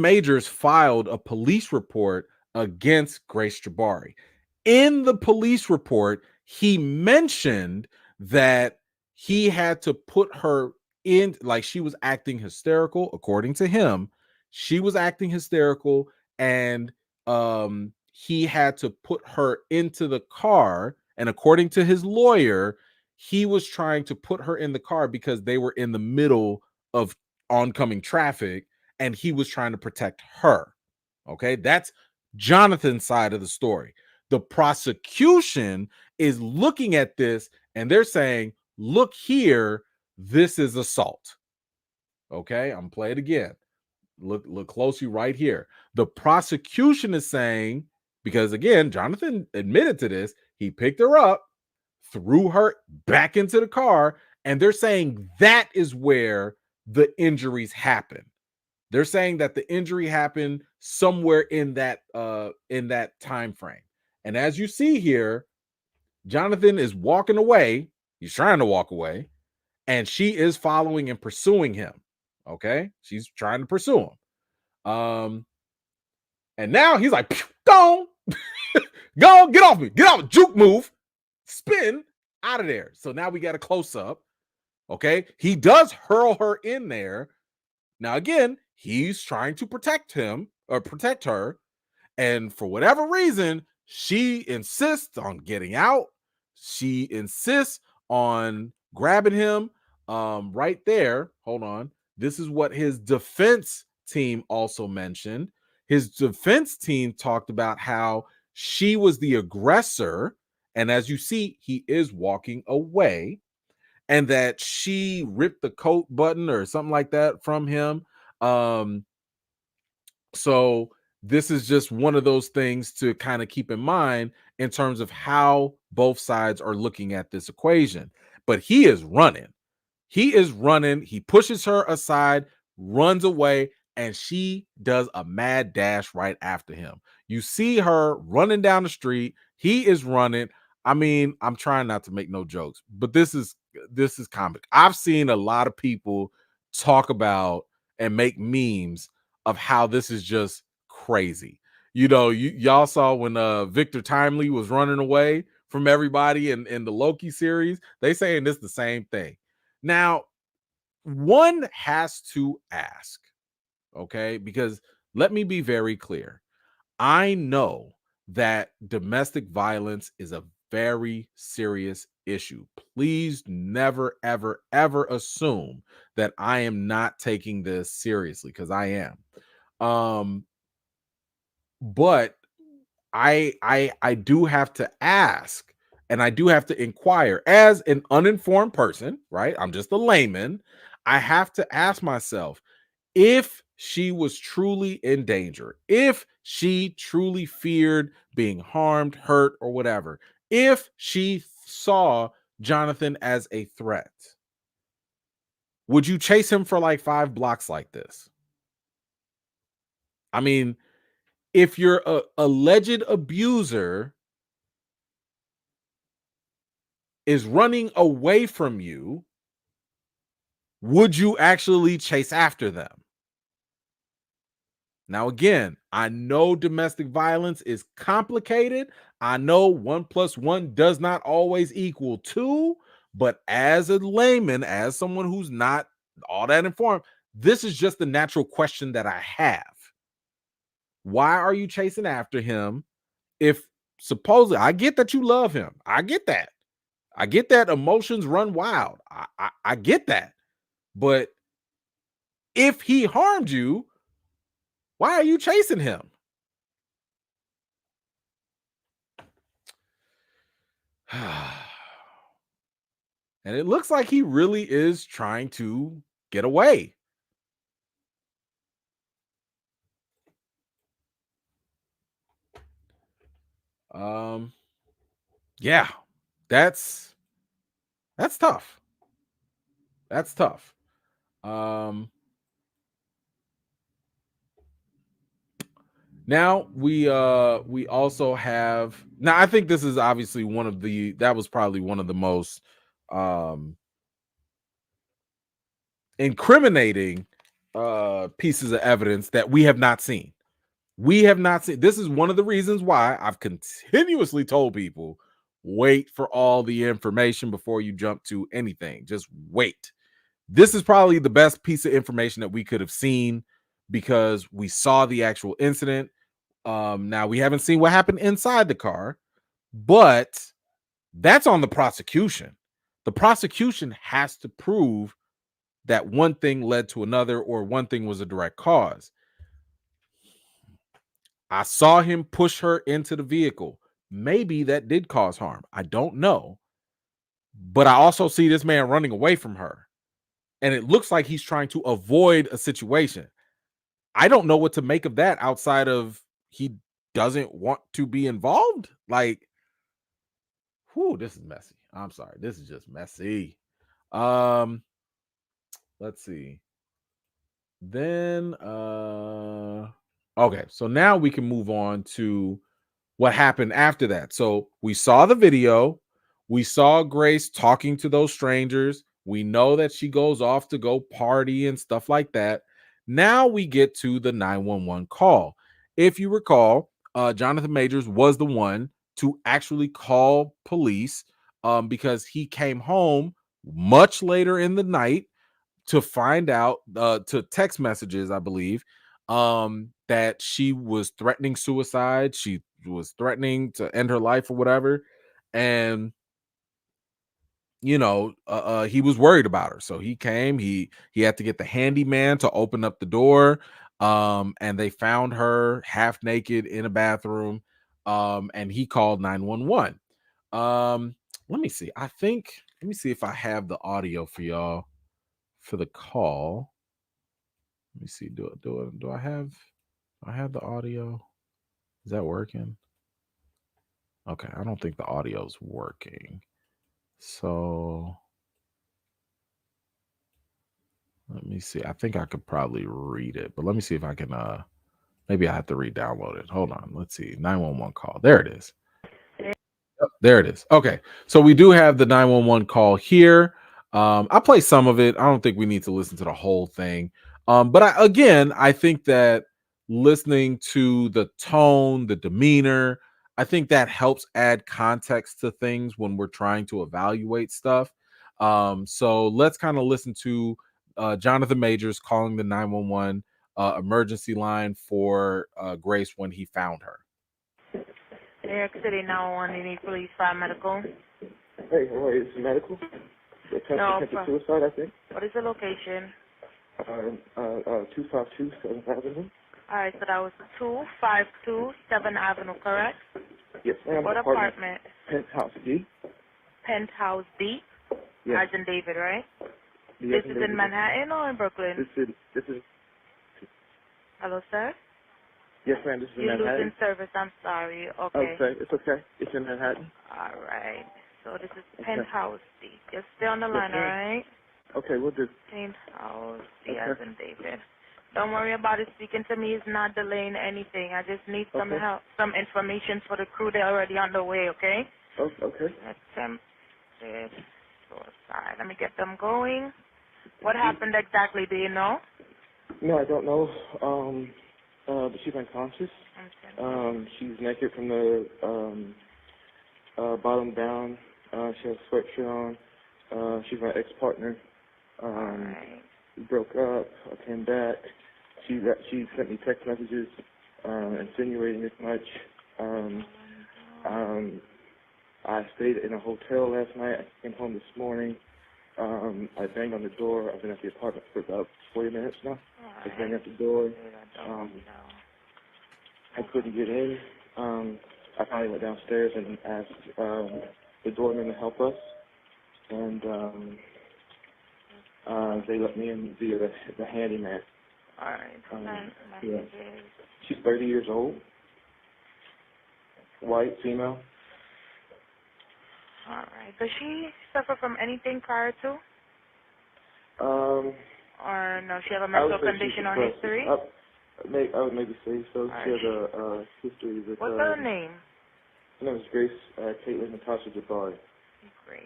Majors filed a police report against Grace Jabari. In the police report, he mentioned that he had to put her in, like she was acting hysterical, according to him. She was acting hysterical, and he had to put her into the car. And according to his lawyer, he was trying to put her in the car because they were in the middle of oncoming traffic and he was trying to protect her. Okay, that's Jonathan's side of the story. The prosecution is looking at this and they're saying, look here, this is assault. Okay, I'm gonna play it again. Look closely right here. The prosecution is saying, because again, Jonathan admitted to this, he picked her up, threw her back into the car, and they're saying that is where the injuries happen. They're saying that the injury happened somewhere in that time frame. And as you see here, Jonathan is walking away. He's trying to walk away, and she is following and pursuing him. Okay, she's trying to pursue him. And now he's like, go, go, get off me, get off, juke move, spin out of there. So now we got a close up. Okay, he does hurl her in there. Now again, he's trying to protect him or protect her, and for whatever reason, she insists on getting out. She insists on grabbing him. Right there. Hold on. This is what his defense team also mentioned. His defense team talked about how she was the aggressor, and as you see, he is walking away, and that she ripped the coat button or something like that from him. So this is just one of those things to kind of keep in mind in terms of how both sides are looking at this equation. But he is running. He is running. He pushes her aside, runs away, and she does a mad dash right after him. You see her running down the street. He is running. I mean, I'm trying not to make no jokes, but this is comic. I've seen a lot of people talk about and make memes of how this is just crazy. You know, y'all saw when Victor Timely was running away from everybody in the Loki series. They saying this the same thing. Now, one has to ask, okay, because let me be very clear. I know that domestic violence is a very serious issue. Please never, ever, ever assume that I am not taking this seriously, because I am. But I do have to ask, and I do have to inquire as an uninformed person, right? I'm just a layman. I have to ask myself, if she was truly in danger, if she truly feared being harmed, hurt, or whatever, if she saw Jonathan as a threat, would you chase him for like 5 blocks like this? I mean, if your alleged abuser is running away from you, would you actually chase after them? Now, again, I know domestic violence is complicated. I know 1 + 1 does not always equal 2, but as a layman, as someone who's not all that informed. This is just the natural question that I have. Why are you chasing after him if supposedly, I get that you love him. I get that. I get that emotions run wild. I get that. But if he harmed you, why are you chasing him? And it looks like he really is trying to get away. Yeah, that's tough. That's tough. Now we also have, now I think this is obviously that was probably one of the most incriminating pieces of evidence that we have not seen. We have not seen. This is one of the reasons why I've continuously told people, wait for all the information before you jump to anything. Just wait. This is probably the best piece of information that we could have seen because we saw the actual incident. Now we haven't seen what happened inside the car, but that's on the prosecution. The prosecution has to prove that one thing led to another or one thing was a direct cause. I saw him push her into the vehicle. Maybe that did cause harm. I don't know. But I also see this man running away from her. And it looks like he's trying to avoid a situation. I don't know what to make of that outside of he doesn't want to be involved. Like, whew, this is messy. I'm sorry. This is just messy. Let's see. Then okay, so now we can move on to what happened after that. So we saw the video. We saw Grace talking to those strangers. We know that she goes off to go party and stuff like that. Now we get to the 911 call. If you recall, Jonathan Majors was the one to actually call police because he came home much later in the night to find out to text messages, I believe, that she was threatening suicide. She was threatening to end her life or whatever. And he was worried about her. So he came, he had to get the handyman to open up the door. And they found her half naked in a bathroom. And he called 911. Let me see. Let me see if I have the audio for y'all for the call. Let me see. Do I have the audio? Is that working? Okay, I don't think the audio's working. So let me see. I think I could probably read it, but let me see if I can maybe I have to re-download it. Hold on. Let's see. 911 call. There it is. Yep, there it is. Okay. So we do have the 911 call here. I play some of it. I don't think we need to listen to the whole thing. But I think that listening to the tone, the demeanor, I think that helps add context to things when we're trying to evaluate stuff. So let's kind of listen to Jonathan Majors calling the 911 emergency line for Grace when he found her. New York City 911, you need police, fire, medical. Hey, how are you? This is medical. Attempted suicide, I think. What is the location? 252 7th Avenue. All right, so that was 252 7th Avenue, correct? Yes, ma'am. What apartment? Penthouse D. Penthouse D? Yes. As in David, right? Yes, this is in Manhattan or in Brooklyn? This is. Hello, sir? Yes, ma'am. This is in You're Manhattan. losing service. I'm sorry. Okay. Okay, it's okay. It's in Manhattan. All right. So this is Penthouse D. Just stay on the line, all right? Okay, we'll do. Penthouse D as in David. Don't worry about it. Speaking to me is not delaying anything. I just need some help, some information for the crew. They're already on the way, okay? Okay. Attempted suicide. Let me get them going. What happened exactly? Do you know? No, I don't know. But she's unconscious. She's naked from the bottom down. She has a sweatshirt on. She's my ex-partner. Right. We broke up. I came back. She sent me text messages insinuating as much. I stayed in a hotel last night. I came home this morning. I banged on the door. I've been at the apartment for about 40 minutes now. I banged at the door. I couldn't get in. I finally went downstairs and asked the doorman to help us. And they let me in via the handyman. All right. Yeah. She's 30 years old. White, female. All right. Does she suffer from anything prior to? Or no, she have a mental condition or history? I would maybe say so. She has a history with... What's her name? Her name is Grace Caitlin Natasha Jabari. Grace.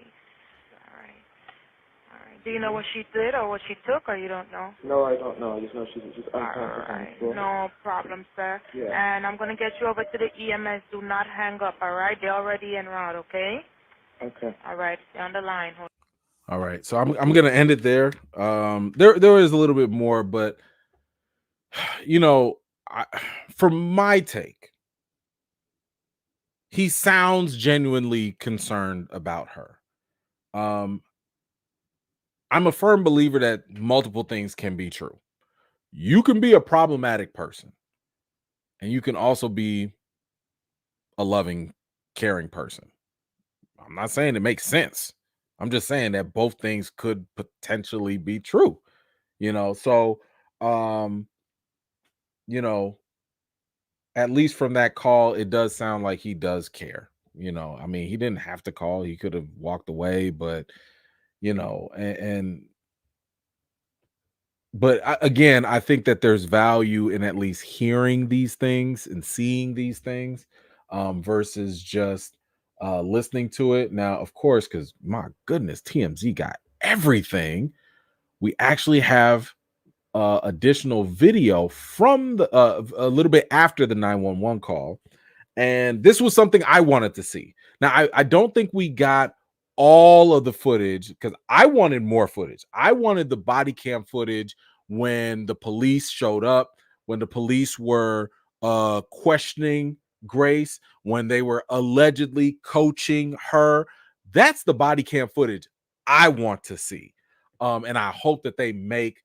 All right. Do you know what she did or what she took, or you don't know? No, I don't know. I just know she's unconscious. All right. No problem, sir. Yeah. And I'm going to get you over to the EMS. Do not hang up, all right? They're already en route, okay? Okay. All right. Stay on the line. All right. So I'm going to end it there. There is a little bit more, but, you know, from my take, he sounds genuinely concerned about her. I'm a firm believer that multiple things can be true. You can be a problematic person, and you can also be a loving, caring person. I'm not saying it makes sense. I'm just saying that both things could potentially be true. You know, so you know, at least from that call, it does sound like he does care. You know, I mean, he didn't have to call, he could have walked away, but you know, but again, I think that there's value in at least hearing these things and seeing these things versus just listening to it. Now, of course, because my goodness, TMZ got everything. We actually have additional video from the a little bit after the 911 call. And this was something I wanted to see. Now, I don't think we got all of the footage because I wanted more footage. I wanted the body cam footage when the police showed up, when the police were questioning Grace, when they were allegedly coaching her. That's the body cam footage I want to see. And I hope that they make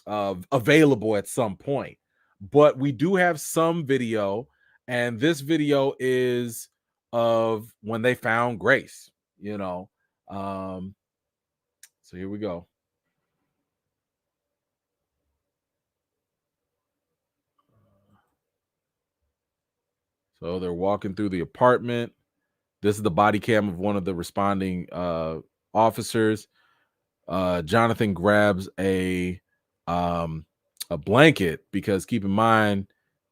available at some point. But we do have some video, and this video is of when they found Grace, you know. So here we go. So they're walking through the apartment. This is the body cam of one of the responding officers. Jonathan grabs a blanket because keep in mind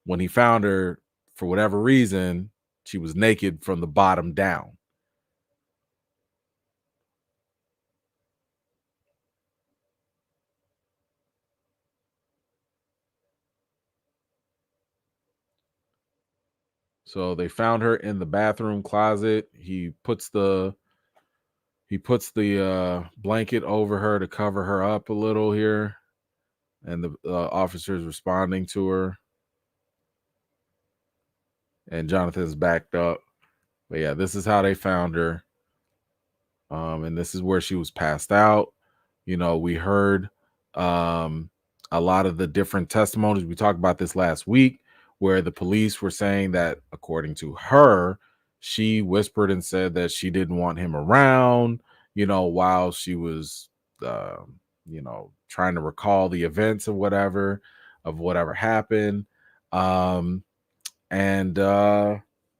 when he found her, for whatever reason, she was naked from the bottom down. So they found her in the bathroom closet. He puts the blanket over her to cover her up a little here, and the officer is responding to her. And Jonathan's backed up. But yeah, this is how they found her. And this is where she was passed out. You know, we heard a lot of the different testimonies. We talked about this last week, where the police were saying that, according to her, she whispered and said that she didn't want him around, you know, while she was, you know, trying to recall the events of whatever happened. And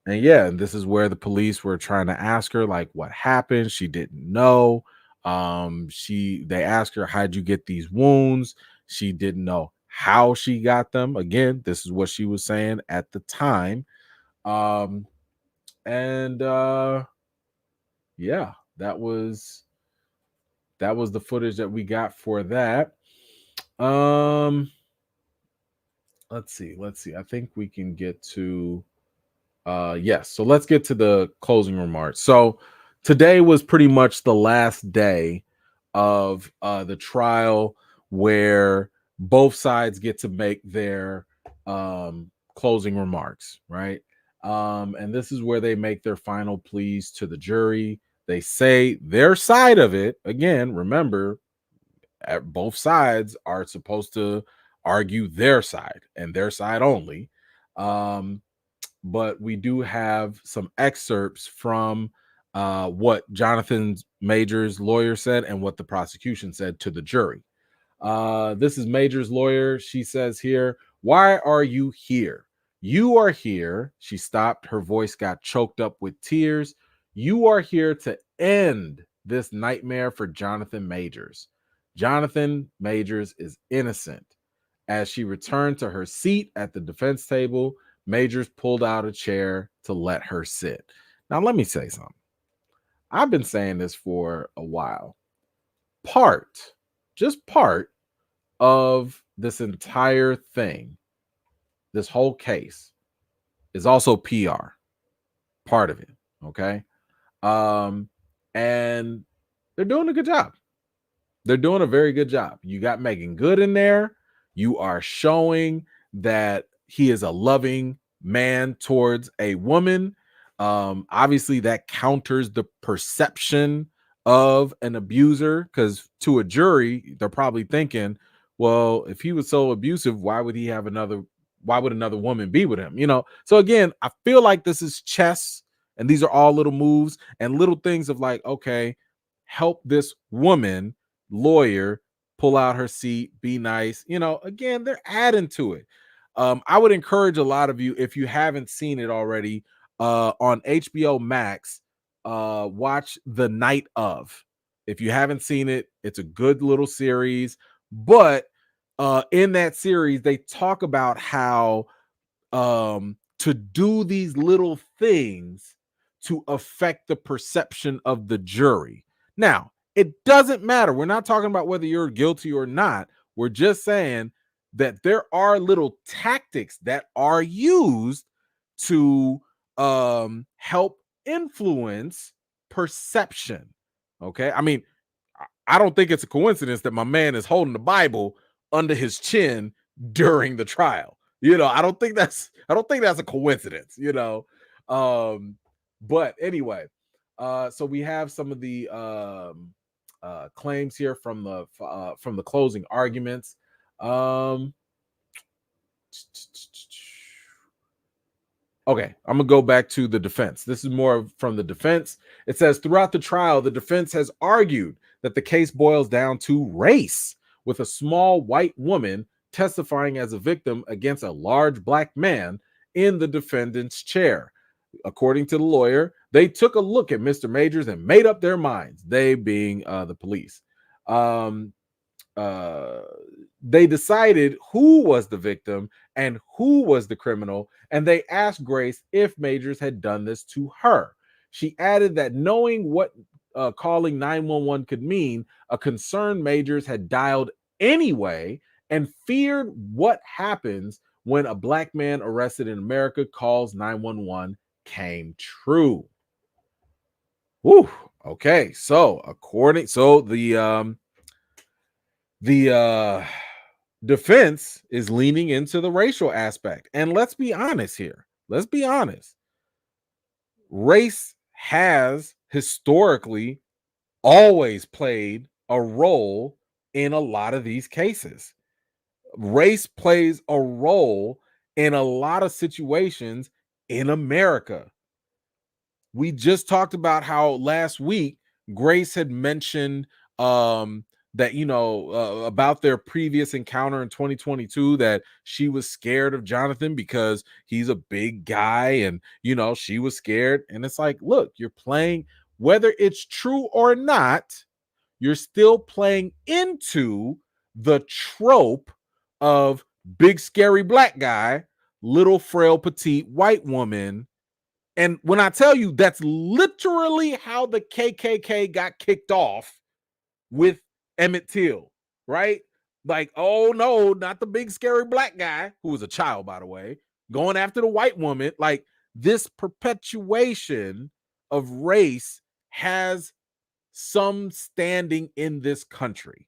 yeah, and this is where the police were trying to ask her, like, what happened. She didn't know. They asked her, how'd you get these wounds? She didn't know how she got them. Again, this is what she was saying at the time. Yeah, that was the footage that we got for that. Let's see. I think we can get to yes, so let's get to the closing remarks. So today was pretty much the last day of the trial where both sides get to make their closing remarks, right? And this is where they make their final pleas to the jury. They say their side of it. Again, remember, both sides are supposed to argue their side and their side only. But we do have some excerpts from what Jonathan Major's lawyer said and what the prosecution said to the jury. This is Major's lawyer. She says here, "Why are you here? You are here." She stopped. Her voice got choked up with tears. "You are here to end this nightmare for Jonathan Majors. Jonathan Majors is innocent." As she returned to her seat at the defense table, Majors pulled out a chair to let her sit. Now, let me say something. I've been saying this for a while. Just part of this entire thing, this whole case, is also PR. Part of it, okay? And they're doing a good job. They're doing a very good job. You got Megan Good in there. You are showing that he is a loving man towards a woman. Obviously, that counters the perception of an abuser, because to a jury, they're probably thinking, well, if he was so abusive, why would another woman be with him? So again, I feel like this is chess, and these are all little moves and little things of like, okay, help this woman lawyer pull out her seat, be nice. Again, they're adding to it. I would encourage a lot of you, if you haven't seen it already, on HBO Max, watch The Night Of. If you haven't seen it, it's a good little series. But in that series, they talk about how to do these little things to affect the perception of the jury. Now, it doesn't matter. We're not talking about whether you're guilty or not. We're just saying that there are little tactics that are used to help influence perception. Okay. I mean, I don't think it's a coincidence that my man is holding the Bible under his chin during the trial. I don't think that's a coincidence, but anyway, so we have some of the claims here from the closing arguments. Okay, I'm gonna go back to the defense. This is more from the defense. It says, throughout the trial, the defense has argued that the case boils down to race, with a small white woman testifying as a victim against a large black man in the defendant's chair. According to the lawyer, they took a look at Mr. Majors and made up their minds, they being the police. They decided who was the victim and who was the criminal, and they asked Grace if Majors had done this to her. She added that knowing what calling 911 could mean, a concerned Majors had dialed anyway and feared what happens when a black man arrested in America calls 911 came true. Woo. Okay, so the defense is leaning into the racial aspect. And let's be honest here. Let's be honest. Race has historically always played a role in a lot of these cases. Race plays a role in a lot of situations in America. We just talked about how last week Grace had mentioned that, about their previous encounter in 2022, that she was scared of Jonathan because he's a big guy, and, she was scared. And it's like, look, you're playing, whether it's true or not, you're still playing into the trope of big, scary black guy, little, frail, petite white woman. And when I tell you, that's literally how the KKK got kicked off with Emmett Till, right? Like, oh no, not the big scary black guy, who was a child, by the way, going after the white woman. Like, this perpetuation of race has some standing in this country.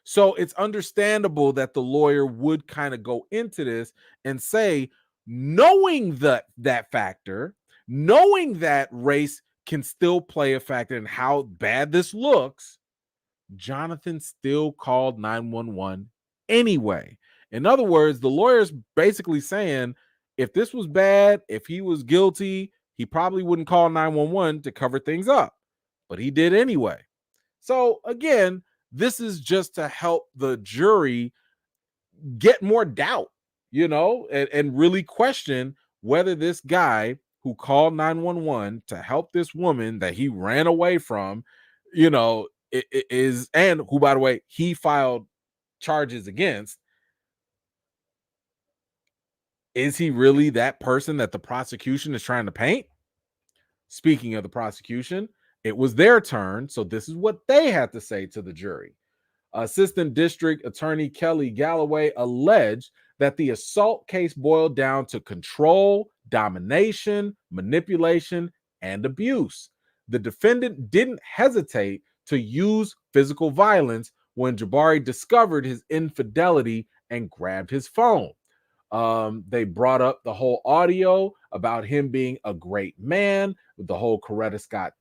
So it's understandable that the lawyer would kind of go into this and say, knowing that factor, knowing that race can still play a factor in how bad this looks, Jonathan still called 911 anyway. In other words, the lawyer's basically saying if this was bad, if he was guilty, he probably wouldn't call 911 to cover things up, but he did anyway. So again, this is just to help the jury get more doubt, and really question whether this guy who called 911 to help this woman that he ran away from, is, and who, by the way, he filed charges against, is he really that person that the prosecution is trying to paint? Speaking of the prosecution, it was their turn, so this is what they had to say to the jury. Assistant District Attorney Kelly Galloway alleged that the assault case boiled down to control, domination, manipulation, and abuse. The defendant didn't hesitate to use physical violence when Jabari discovered his infidelity and grabbed his phone. They brought up the whole audio about him being a great man, with the whole Coretta Scott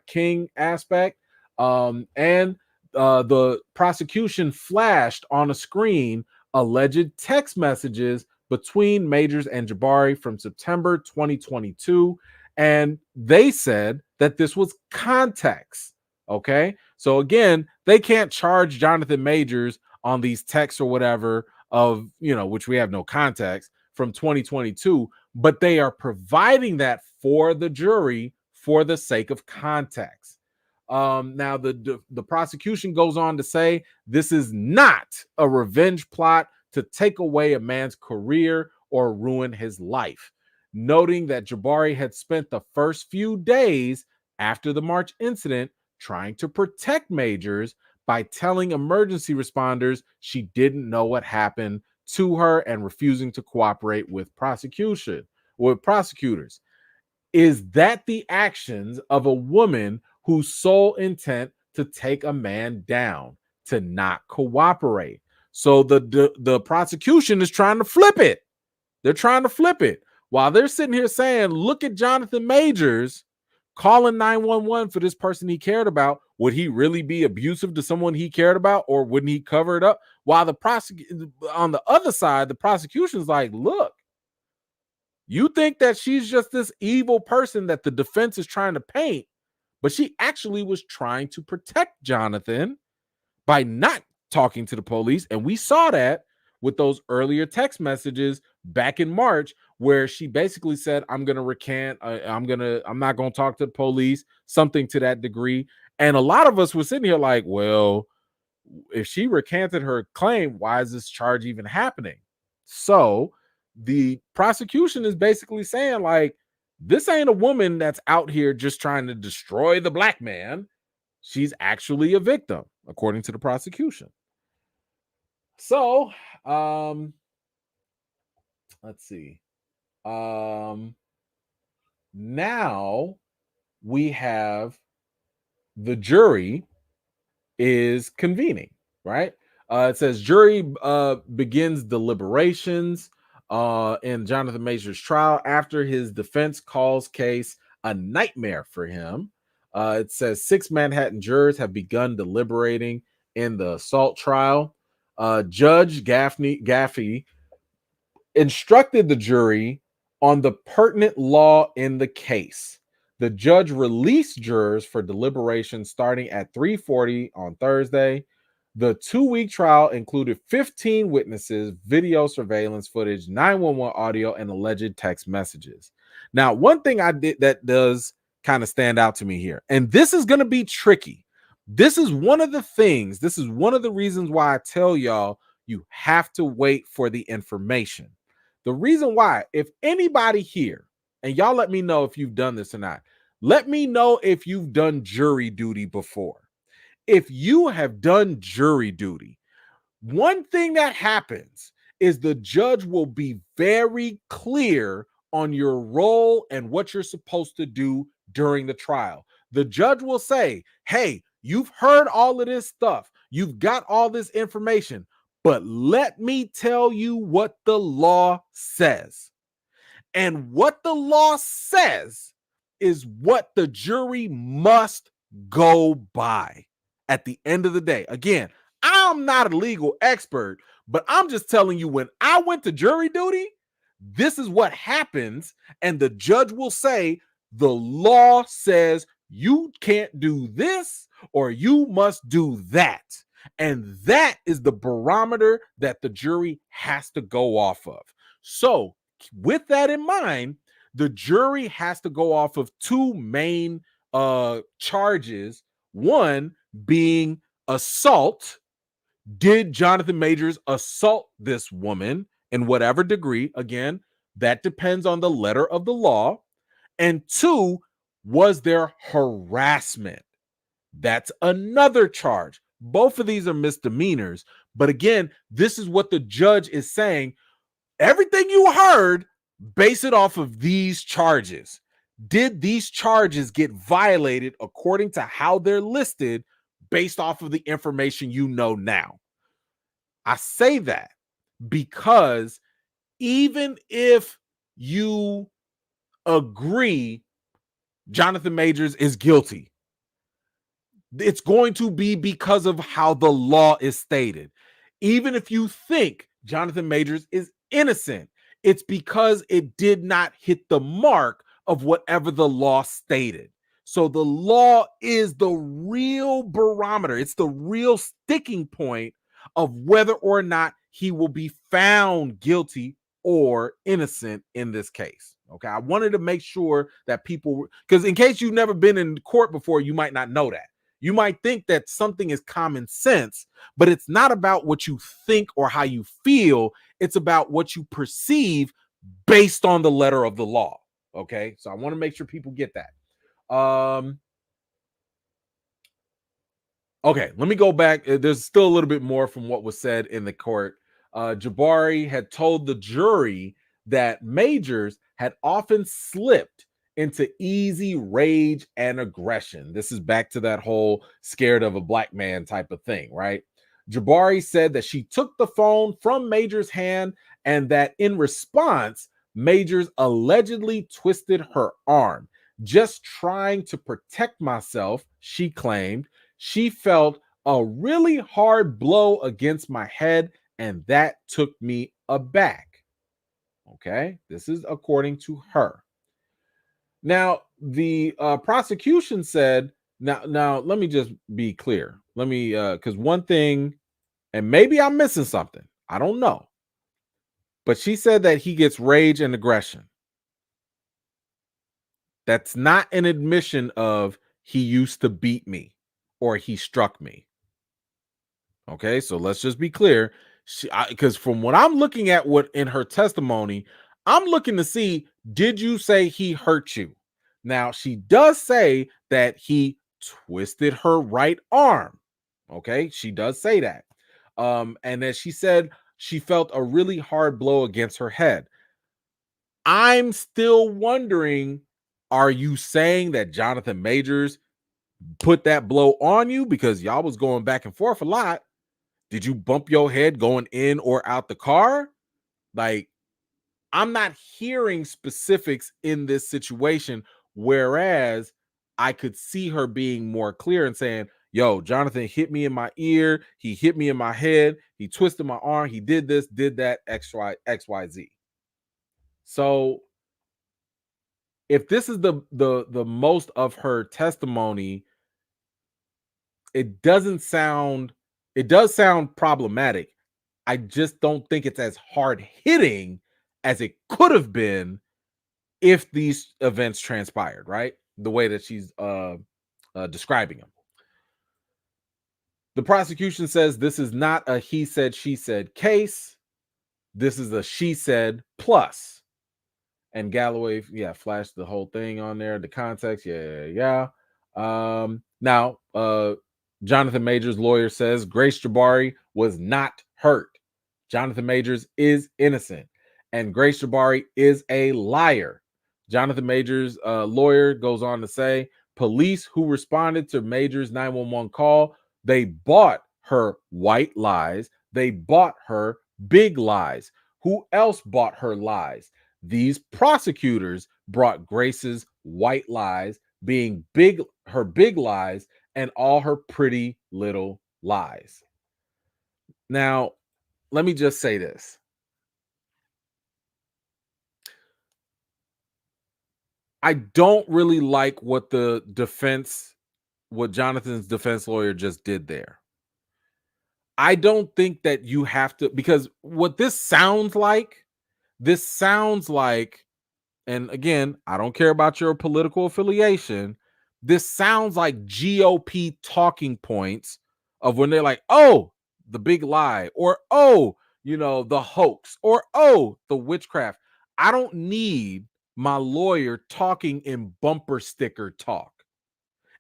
King aspect. And the prosecution flashed on a screen alleged text messages between Majors and Jabari from September 2022. And they said that this was context. Okay. So again, they can't charge Jonathan Majors on these texts or whatever of, which we have no context from 2022, but they are providing that for the jury for the sake of context. Now the prosecution goes on to say this is not a revenge plot to take away a man's career or ruin his life, noting that Jabari had spent the first few days after the March incident trying to protect Majors by telling emergency responders she didn't know what happened to her and refusing to cooperate with prosecutors. Is that the actions of a woman whose sole intent to take a man down, to not cooperate? So the prosecution is trying to flip it. They're trying to flip it. While they're sitting here saying, look at Jonathan Majors calling 911 for this person he cared about. Would he really be abusive to someone he cared about, or wouldn't he cover it up? While on the other side, the prosecution's like, look, you think that she's just this evil person that the defense is trying to paint, but she actually was trying to protect Jonathan by not talking to the police. And we saw that with those earlier text messages back in March, where she basically said, I'm going to recant. I'm not going to talk to the police, something to that degree. And a lot of us were sitting here like, well, if she recanted her claim, why is this charge even happening? So the prosecution is basically saying, like, this ain't a woman that's out here just trying to destroy the black man. She's actually a victim, according to the prosecution. So, let's see. Now we have the jury is convening, right? It says jury begins deliberations in Jonathan Majors' trial after his defense calls case a nightmare for him. It says 6 Manhattan jurors have begun deliberating in the assault trial. Judge Gaffey instructed the jury on the pertinent law in the case. The judge released jurors for deliberation starting at 3:40 on Thursday. The 2-week trial included 15 witnesses, video surveillance footage, 911 audio, and alleged text messages. Now, one thing I did that does kind of stand out to me here, and this is going to be tricky. This is one of the reasons why I tell y'all you have to wait for the information. The reason why, if anybody here, and y'all let me know if you've done this or not. Let me know if you've done jury duty before. If you have done jury duty, one thing that happens is the judge will be very clear on your role and what you're supposed to do during the trial. The judge will say, hey, you've heard all of this stuff. You've got all this information, but let me tell you what the law says. And what the law says is what the jury must go by at the end of the day. Again, I'm not a legal expert, but I'm just telling you, when I went to jury duty, this is what happens. And the judge will say, the law says you can't do this or you must do that. And that is the barometer that the jury has to go off of. So, with that in mind, the jury has to go off of two main charges. One being assault. Did Jonathan Majors assault this woman in whatever degree? Again, that depends on the letter of the law. And two, was there harassment? That's another charge. Both of these are misdemeanors. But again, this is what the judge is saying. Everything you heard, base it off of these charges. Did these charges get violated according to how they're listed based off of the information you know now? I say that because even if you agree Jonathan Majors is guilty, it's going to be because of how the law is stated. Even if you think Jonathan Majors is innocent, it's because it did not hit the mark of whatever the law stated. So the law is the real barometer. It's the real sticking point of whether or not he will be found guilty or innocent in this case. Okay, I wanted to make sure that people, because in case you've never been in court before, you might not know that. You might think that something is common sense, but it's not about what you think or how you feel. It's about what you perceive based on the letter of the law. Okay, so I want to make sure people get that. Okay, let me go back. There's still a little bit more from what was said in the court. Jabari had told the jury that Majors had often slipped into easy rage and aggression. This is back to that whole scared of a black man type of thing, right? Jabari said that she took the phone from Majors' hand and that in response, Majors allegedly twisted her arm. Just trying to protect myself, she claimed. She felt a really hard blow against my head, and that took me aback. Okay, this is according to her. Now, the prosecution said, now let me just be clear. Let me, because one thing, and maybe I'm missing something, I don't know, but she said that he gets rage and aggression. That's not an admission of he used to beat me or he struck me. Okay, so let's just be clear. Because from what I'm looking at, what in her testimony, I'm looking to see, did you say he hurt you? Now, she does say that he twisted her right arm. Okay, she does say that. And then she said she felt a really hard blow against her head. I'm still wondering, are you saying that Jonathan Majors put that blow on you because y'all was going back and forth a lot? Did you bump your head going in or out the car? Like, I'm not hearing specifics in this situation, whereas I could see her being more clear and saying, yo, Jonathan hit me in my ear, he hit me in my head, he twisted my arm, he did this, did that, XYZ. So if this is the most of her testimony, it does sound problematic. I just don't think it's as hard hitting as it could have been if these events transpired, right? The way that she's describing them. The prosecution says this is not a he said, she said case. This is a she said plus. And Galloway, flashed the whole thing on there, the context. Now, Jonathan Majors' lawyer says Grace Jabari was not hurt. Jonathan Majors is innocent, and Grace Jabari is a liar. Jonathan Majors' lawyer goes on to say, police who responded to Major's 911 call, they bought her white lies. They bought her big lies. Who else bought her lies? These prosecutors brought Grace's white lies, being her big lies, and all her pretty little lies. Now, let me just say this. I don't really like what Jonathan's defense lawyer just did there. I don't think that you have to, because what this sounds like, and again, I don't care about your political affiliation. This sounds like GOP talking points of when they're like, oh, the big lie, or oh, the hoax, or oh, the witchcraft. I don't need my lawyer talking in bumper sticker talk.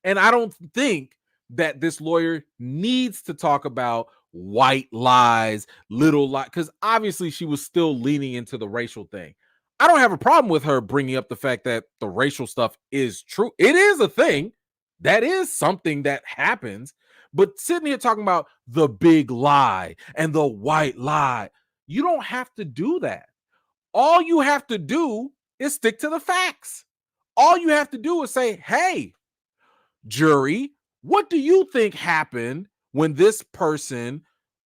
And I don't think that this lawyer needs to talk about white lies, little lies, because obviously she was still leaning into the racial thing. I don't have a problem with her bringing up the fact that the racial stuff is true. It is a thing. That is something that happens. But sitting here talking about the big lie and the white lie, you don't have to do that. All you have to do is stick to the facts. All you have to do is say, hey, jury, what do you think happened when this person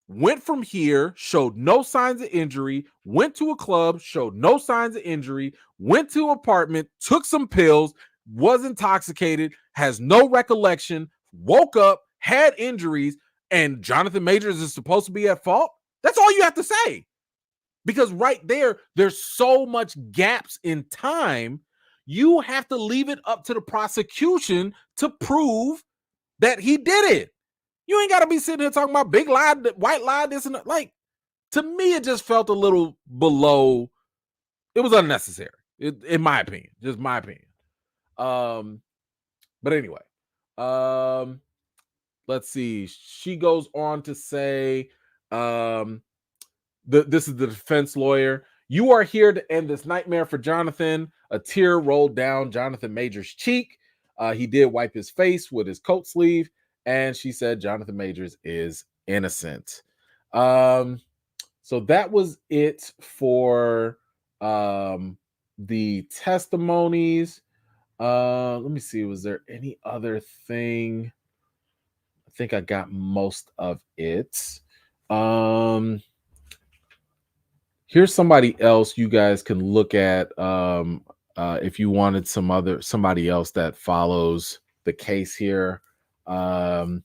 went from here, showed no signs of injury, went to a club, showed no signs of injury, went to an apartment, took some pills, was intoxicated, has no recollection, woke up, had injuries, and Jonathan Majors is supposed to be at fault? That's all you have to say. Because right there, there's so much gaps in time. You have to leave it up to the prosecution to prove that he did it. You ain't got to be sitting here talking about big lie, white lie, this and that. Like, to me, it just felt a little below. It was unnecessary, in my opinion. Just my opinion. But anyway, let's see. She goes on to say, this is the defense lawyer. You are here to end this nightmare for Jonathan. A tear rolled down Jonathan Majors' cheek. He did wipe his face with his coat sleeve, and she said Jonathan Majors is innocent. So that was it for the testimonies. Let me see. Was there any other thing? I think I got most of it. Here's somebody else you guys can look at if you wanted somebody else that follows the case here. Who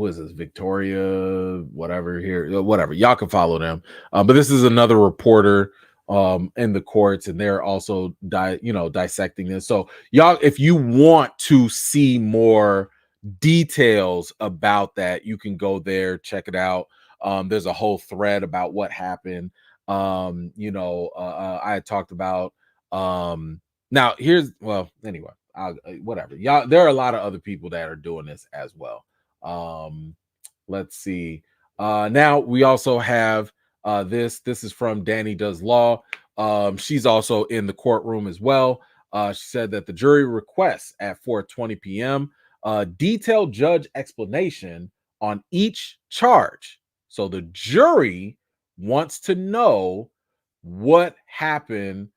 is this? Victoria, whatever here, whatever. Y'all can follow them. But this is another reporter in the courts, and they're also dissecting this. So y'all, if you want to see more details about that, you can go there, check it out. There's a whole thread about what happened. I had talked about now here's anyway, whatever. Y'all, there are a lot of other people that are doing this as well. Let's see. Now we also have this is from Danny Does Law. She's also in the courtroom as well. She said that the jury requests at 4:20 p.m. Detailed judge explanation on each charge. So the jury wants to know what happened,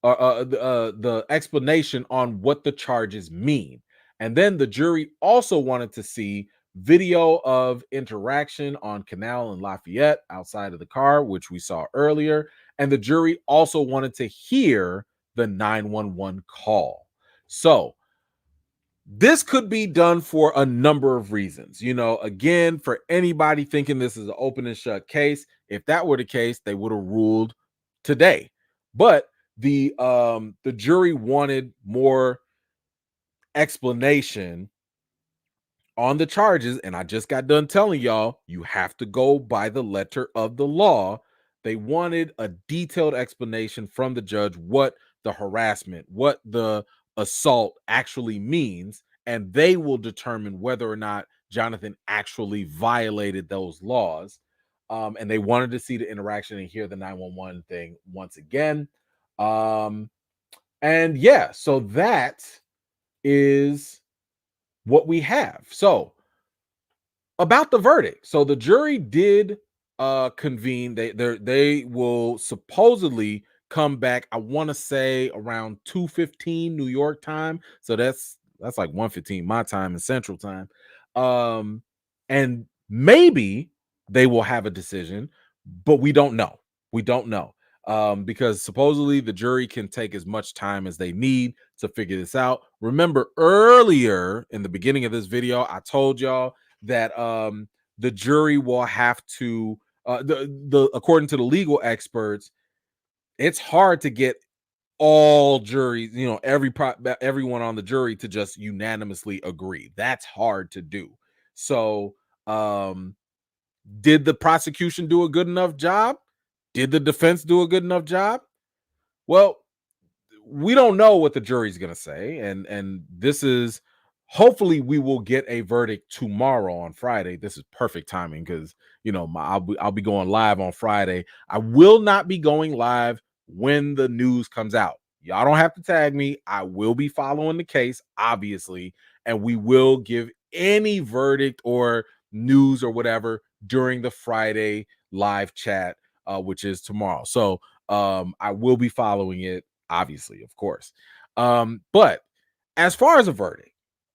the explanation on what the charges mean. And then the jury also wanted to see video of interaction on Canal and Lafayette outside of the car, which we saw earlier. And the jury also wanted to hear the 911 call. So this could be done for a number of reasons. Again, for anybody thinking this is an open and shut case, if that were the case, they would have ruled today. But the jury wanted more explanation on the charges, and I just got done telling y'all, you have to go by the letter of the law. They wanted a detailed explanation from the judge what the harassment, what the assault actually means, and they will determine whether or not Jonathan actually violated those laws. And they wanted to see the interaction and hear the 911 thing once again. And yeah, so that is what we have. So about the verdict. So the jury did convene. They will supposedly come back. I want to say around 2:15 New York time. So that's like 1:15 my time and Central time. And maybe they will have a decision, but we don't know. We don't know. Because supposedly the jury can take as much time as they need to figure this out. Remember earlier in the beginning of this video, I told y'all that the jury will have to the according to the legal experts, it's hard to get all juries, everyone on the jury to just unanimously agree. That's hard to do. So did the prosecution do a good enough job? Did the defense do a good enough job? Well, we don't know what the jury's going to say, and this is, hopefully we will get a verdict tomorrow on Friday. This is perfect timing because I'll be going live on Friday. I will not be going live when the news comes out. Y'all don't have to tag me. I will be following the case, obviously, and we will give any verdict or news or whatever during the Friday live chat, which is tomorrow. So I will be following it, obviously, of course. But as far as a verdict,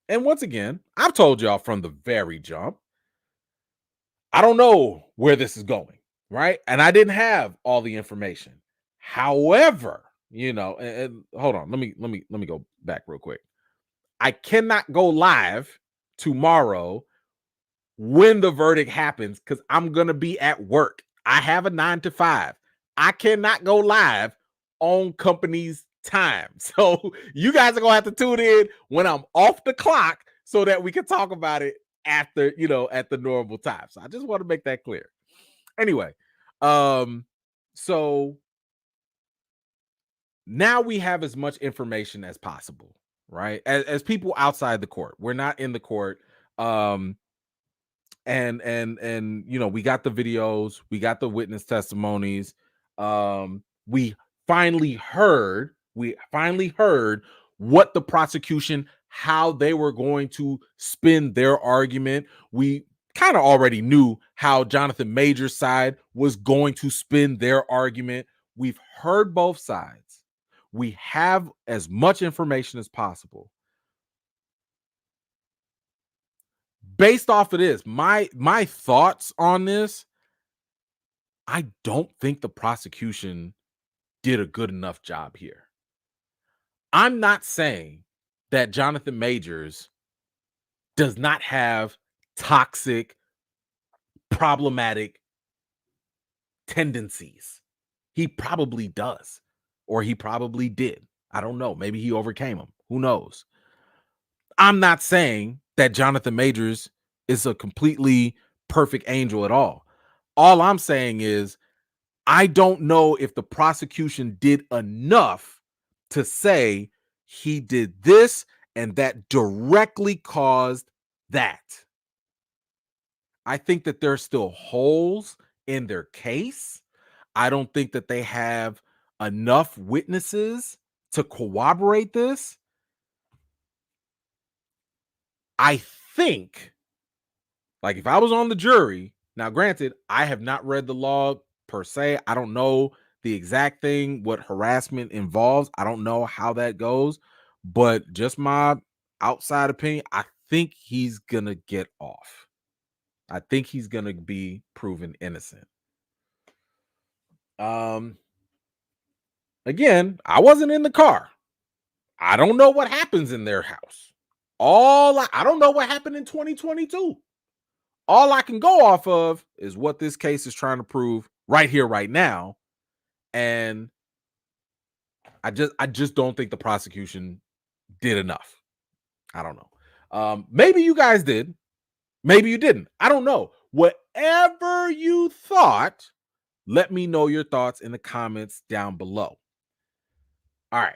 and once again, I've told y'all from the very jump, I don't know where this is going, right? And I didn't have all the information. However, and hold on, let me go back real quick. I cannot go live tomorrow when the verdict happens because I'm gonna be at work. I have a 9 to 5. I cannot go live on company's time. So you guys are gonna have to tune in when I'm off the clock so that we can talk about it after, at the normal time. So I just want to make that clear. Anyway, so now we have as much information as possible, right? As people outside the court. We're not in the court. And we got the videos, we got the witness testimonies. We finally heard what the prosecution, how they were going to spin their argument. We kind of already knew how Jonathan Major's side was going to spin their argument. We've heard both sides. We have as much information as possible. Based off of this, my thoughts on this, I don't think the prosecution did a good enough job here. I'm not saying that Jonathan Majors does not have toxic, problematic tendencies. He probably does, or he probably did. I don't know. Maybe he overcame them. Who knows? I'm not saying that Jonathan Majors is a completely perfect angel at all. All I'm saying is I don't know if the prosecution did enough to say he did this and that directly caused that. I think that there's still holes in their case. I don't think that they have enough witnesses to corroborate this. I think, like, if I was on the jury, now granted, I have not read the law per se. I don't know the exact thing, what harassment involves. I don't know how that goes, but just my outside opinion, I think he's gonna get off. I think he's gonna be proven innocent. Again, I wasn't in the car. I don't know what happens in their house. I don't know what happened in 2022. All I can go off of is what this case is trying to prove right here, right now. And I just don't think the prosecution did enough. I don't know. Maybe you guys did. Maybe you didn't. I don't know. Whatever you thought, let me know your thoughts in the comments down below. All right.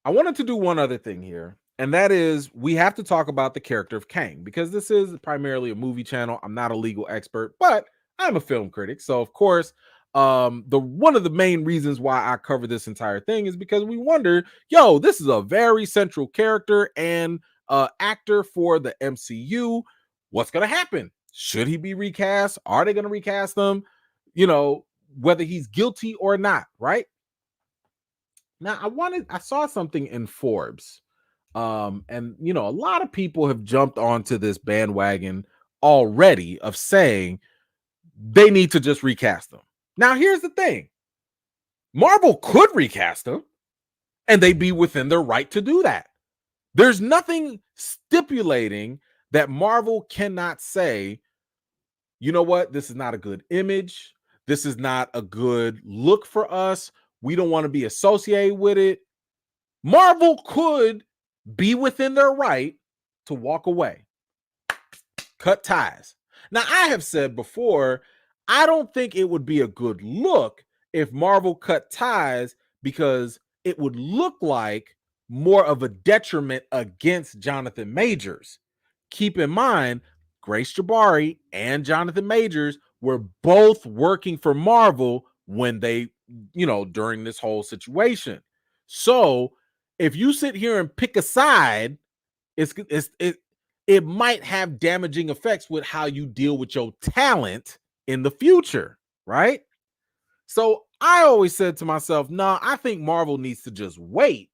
I wanted to do one other thing here, and that is we have to talk about the character of Kang, because this is primarily a movie channel. I'm not a legal expert, but I'm a film critic. So, of course, the one of the main reasons why I cover this entire thing is because we wonder, yo, this is a very central character and actor for the MCU. What's gonna happen? Should he be recast? Are they gonna recast him? You know, whether he's guilty or not, right? Now, I saw something in Forbes, and you know, a lot of people have jumped onto this bandwagon already of saying they need to just recast them. Now, here's the thing: Marvel could recast them, and they'd be within their right to do that. There's nothing stipulating that Marvel cannot say, you know what, this is not a good image. This is not a good look for us. We don't want to be associated with it. Marvel could be within their right to walk away, cut ties. Now, I have said before, I don't think it would be a good look if Marvel cut ties because it would look like more of a detriment against Jonathan Majors. Keep in mind, Grace Jabari and Jonathan Majors were both working for Marvel when they, you know, during this whole situation. So if you sit here and pick a side, it might have damaging effects with how you deal with your talent in the future, right? So I always said to myself, nah, I think Marvel needs to just wait.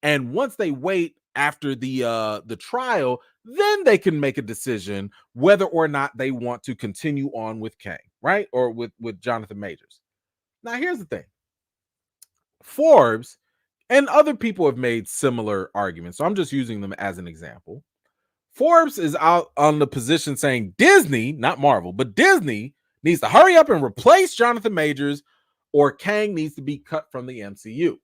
And once they wait after the trial, then they can make a decision whether or not they want to continue on with Kang, right? Or with Jonathan Majors. Now, here's the thing. Forbes and other people have made similar arguments, so I'm just using them as an example. Forbes is out on the position saying Disney, not Marvel, but Disney needs to hurry up and replace Jonathan Majors, or Kang needs to be cut from the MCU.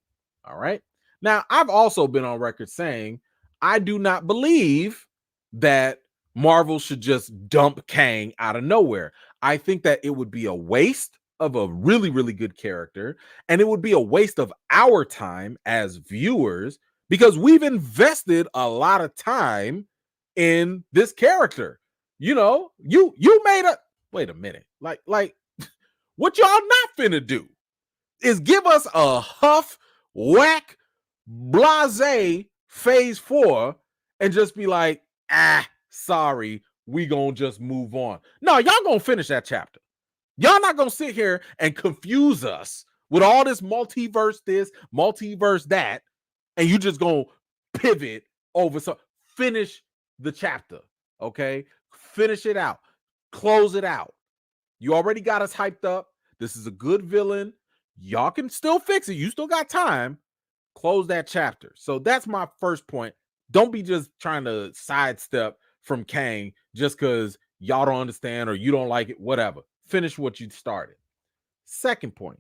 All right. Now, I've also been on record saying I do not believe that Marvel should just dump Kang out of nowhere. I think that it would be a waste of a really, really good character, and it would be a waste of our time as viewers because we've invested a lot of time in this character. You know, you made a wait a minute. Like what y'all not finna do is give us a huff, whack, blase phase 4 and just be like, sorry, we gonna just move on. No, y'all gonna finish that chapter. Y'all not gonna sit here and confuse us with all this multiverse this, multiverse that, and you just gonna pivot over. So finish the chapter, okay? Finish it out. Close it out. You already got us hyped up. This is a good villain. Y'all can still fix it. You still got time. Close that chapter. So that's my first point. Don't be just trying to sidestep from Kang just because y'all don't understand or you don't like it, whatever. Finish what you started. Second point.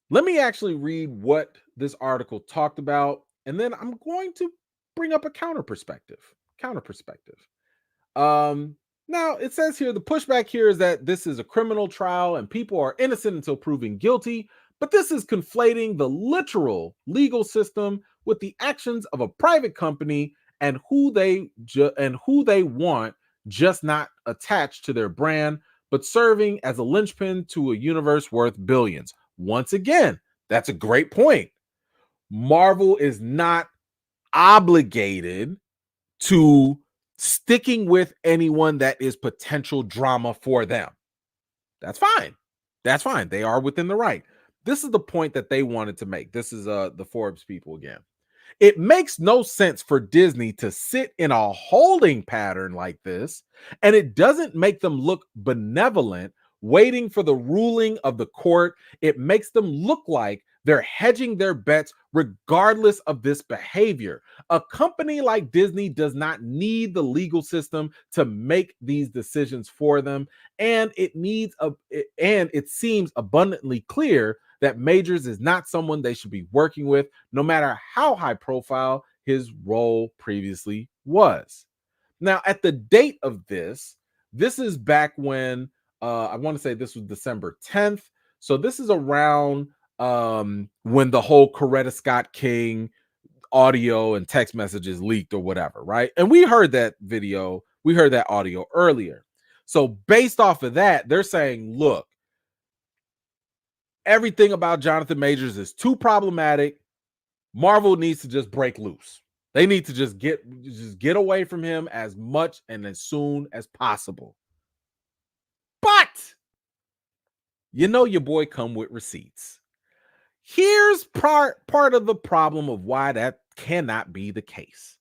Let me actually read what this article talked about, and then I'm going to bring up a counter perspective. Now it says here the pushback here is that this is a criminal trial and people are innocent until proven guilty, but this is conflating the literal legal system with the actions of a private company and who they want, just not attached to their brand, but serving as a linchpin to a universe worth billions. Once again, that's a great point. Marvel is not obligated to sticking with anyone that is potential drama for them. That's fine. That's fine. They are within the right. This is the point that they wanted to make. This is the Forbes people again. It makes no sense for Disney to sit in a holding pattern like this, and it doesn't make them look benevolent waiting for the ruling of the court. It makes them look like they're hedging their bets regardless of this behavior. A company like Disney does not need the legal system to make these decisions for them, and it seems abundantly clear that Majors is not someone they should be working with, no matter how high profile his role previously was. Now, at the date of this is back when I want to say this was December 10th. So this is around when the whole Coretta Scott King audio and text messages leaked or whatever, right? And we heard that audio earlier. So based off of that, they're saying, look, everything about Jonathan Majors is too problematic. Marvel needs to just break loose. They need to just get away from him as much and as soon as possible. But you know your boy come with receipts. Here's part of the problem of why that cannot be the case.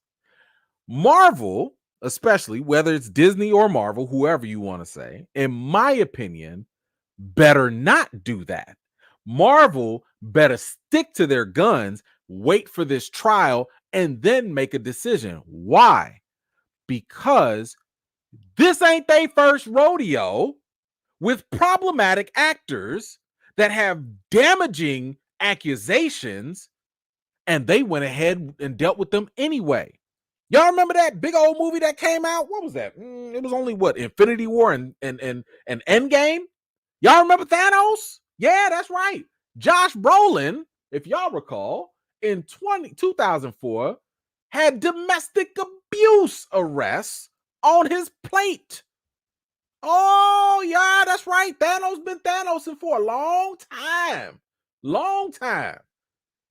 Marvel, especially whether it's Disney or Marvel, whoever you want to say, in my opinion, better not do that. Marvel better stick to their guns, wait for this trial, and then make a decision. Why? Because this ain't their first rodeo with problematic actors that have damaging accusations, and they went ahead and dealt with them anyway. Y'all remember that big old movie that came out? What was that? It was only what, Infinity War and Endgame? Y'all remember Thanos? Yeah, that's right. Josh Brolin, if y'all recall, in 2004, had domestic abuse arrests on his plate. Oh, yeah, that's right. Thanos been Thanosing for a long time. Long time.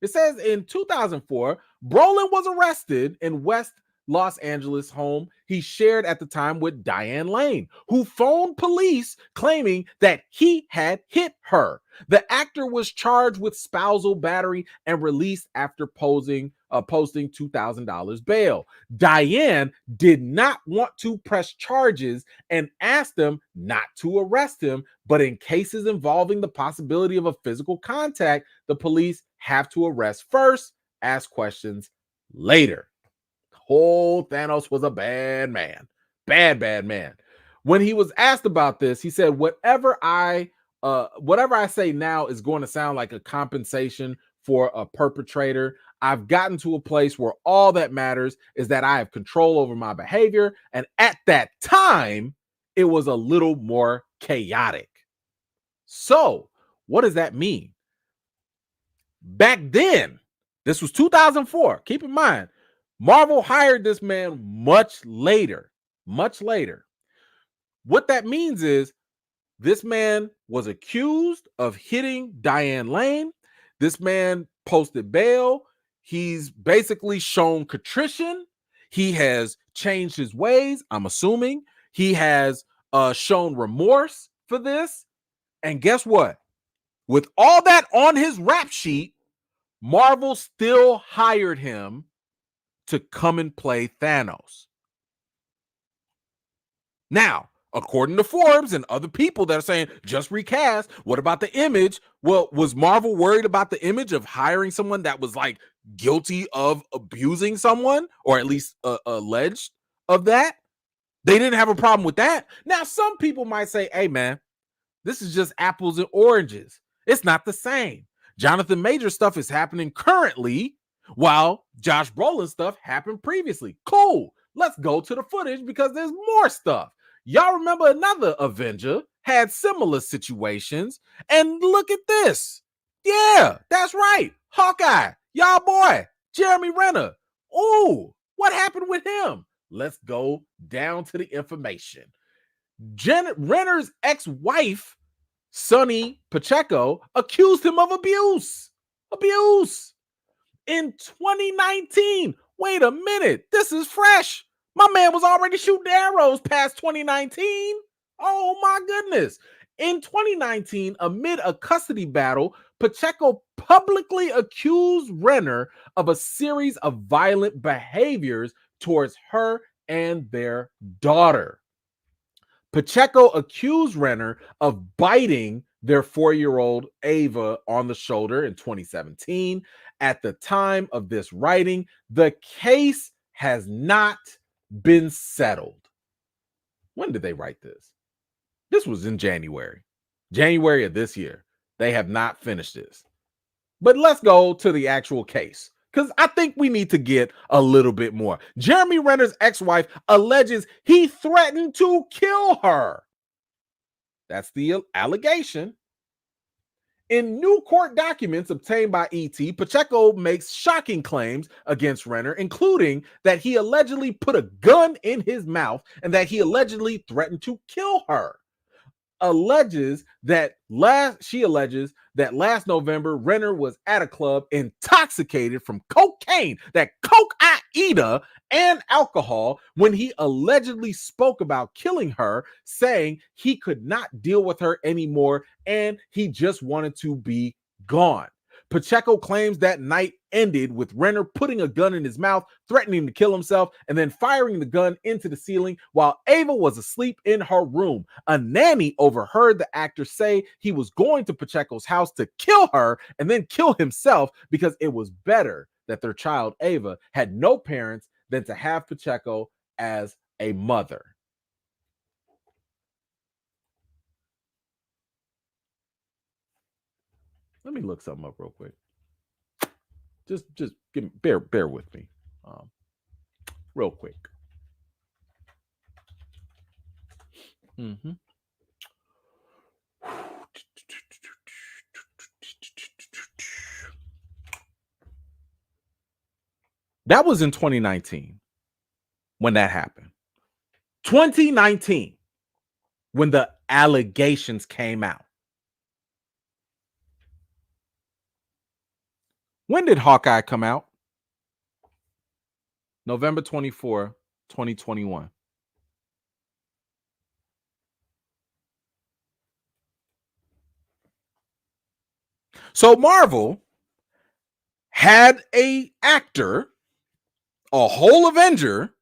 It says in 2004, Brolin was arrested in West Los Angeles home he shared at the time with Diane Lane, who phoned police claiming that he had hit her. The actor was charged with spousal battery and released after posting $2,000 bail. Diane did not want to press charges and asked them not to arrest him, but in cases involving the possibility of a physical contact, the police have to arrest first, ask questions later. Oh, Thanos was a bad man. Bad man. When he was asked about this, he said, whatever I say now is going to sound like a compensation for a perpetrator. I've gotten to a place where all that matters is that I have control over my behavior. And at that time, it was a little more chaotic. So, what does that mean? Back then, this was 2004. Keep in mind, Marvel hired this man much later. What that means is this man was accused of hitting Diane Lane. This man posted bail. He's basically shown contrition. He has changed his ways, I'm assuming. He has shown remorse for this. And guess what? With all that on his rap sheet, Marvel still hired him to come and play Thanos. Now, according to Forbes and other people that are saying just recast, what about the image? Well, was Marvel worried about the image of hiring someone that was like guilty of abusing someone, or at least alleged of that? They didn't have a problem with that. Now, some people might say, hey, man, this is just apples and oranges. It's not the same. Jonathan Major stuff is happening currently, while Josh Brolin stuff happened previously. Cool. Let's go to the footage because there's more stuff. Y'all remember another Avenger had similar situations, and look at this. Yeah, that's right. Hawkeye, y'all boy, Jeremy Renner. Ooh, what happened with him? Let's go down to the information. Renner's ex-wife, Sonny Pacheco, accused him of abuse. In 2019. Wait a minute. This is fresh. My man was already shooting arrows past 2019. Oh my goodness. In 2019, amid a custody battle, Pacheco publicly accused Renner of a series of violent behaviors towards her and their daughter. Pacheco accused Renner of biting their 4-year-old Ava on the shoulder in 2017. At the time of this writing, the case has not been settled. When did they write this? This was in January of this year. They have not finished this. But let's go to the actual case, because I think we need to get a little bit more. Jeremy Renner's ex-wife alleges he threatened to kill her. That's the allegation. In new court documents obtained by ET, Pacheco makes shocking claims against Renner, including that he allegedly put a gun in his mouth and that he allegedly threatened to kill her. She alleges that last November Renner was at a club intoxicated from cocaine, that cocaine and alcohol, when he allegedly spoke about killing her, saying he could not deal with her anymore and he just wanted to be gone. Pacheco claims that night ended with Renner putting a gun in his mouth, threatening to kill himself, and then firing the gun into the ceiling while Ava was asleep in her room. A nanny overheard the actor say he was going to Pacheco's house to kill her and then kill himself because it was better that their child, Ava, had no parents than to have Pacheco as a mother. Let me look something up real quick. Just bear with me, real quick. That was in 2019 when that happened. 2019 when the allegations came out. When did Hawkeye come out? November 24, 2021. So Marvel had a actor, a whole Avenger,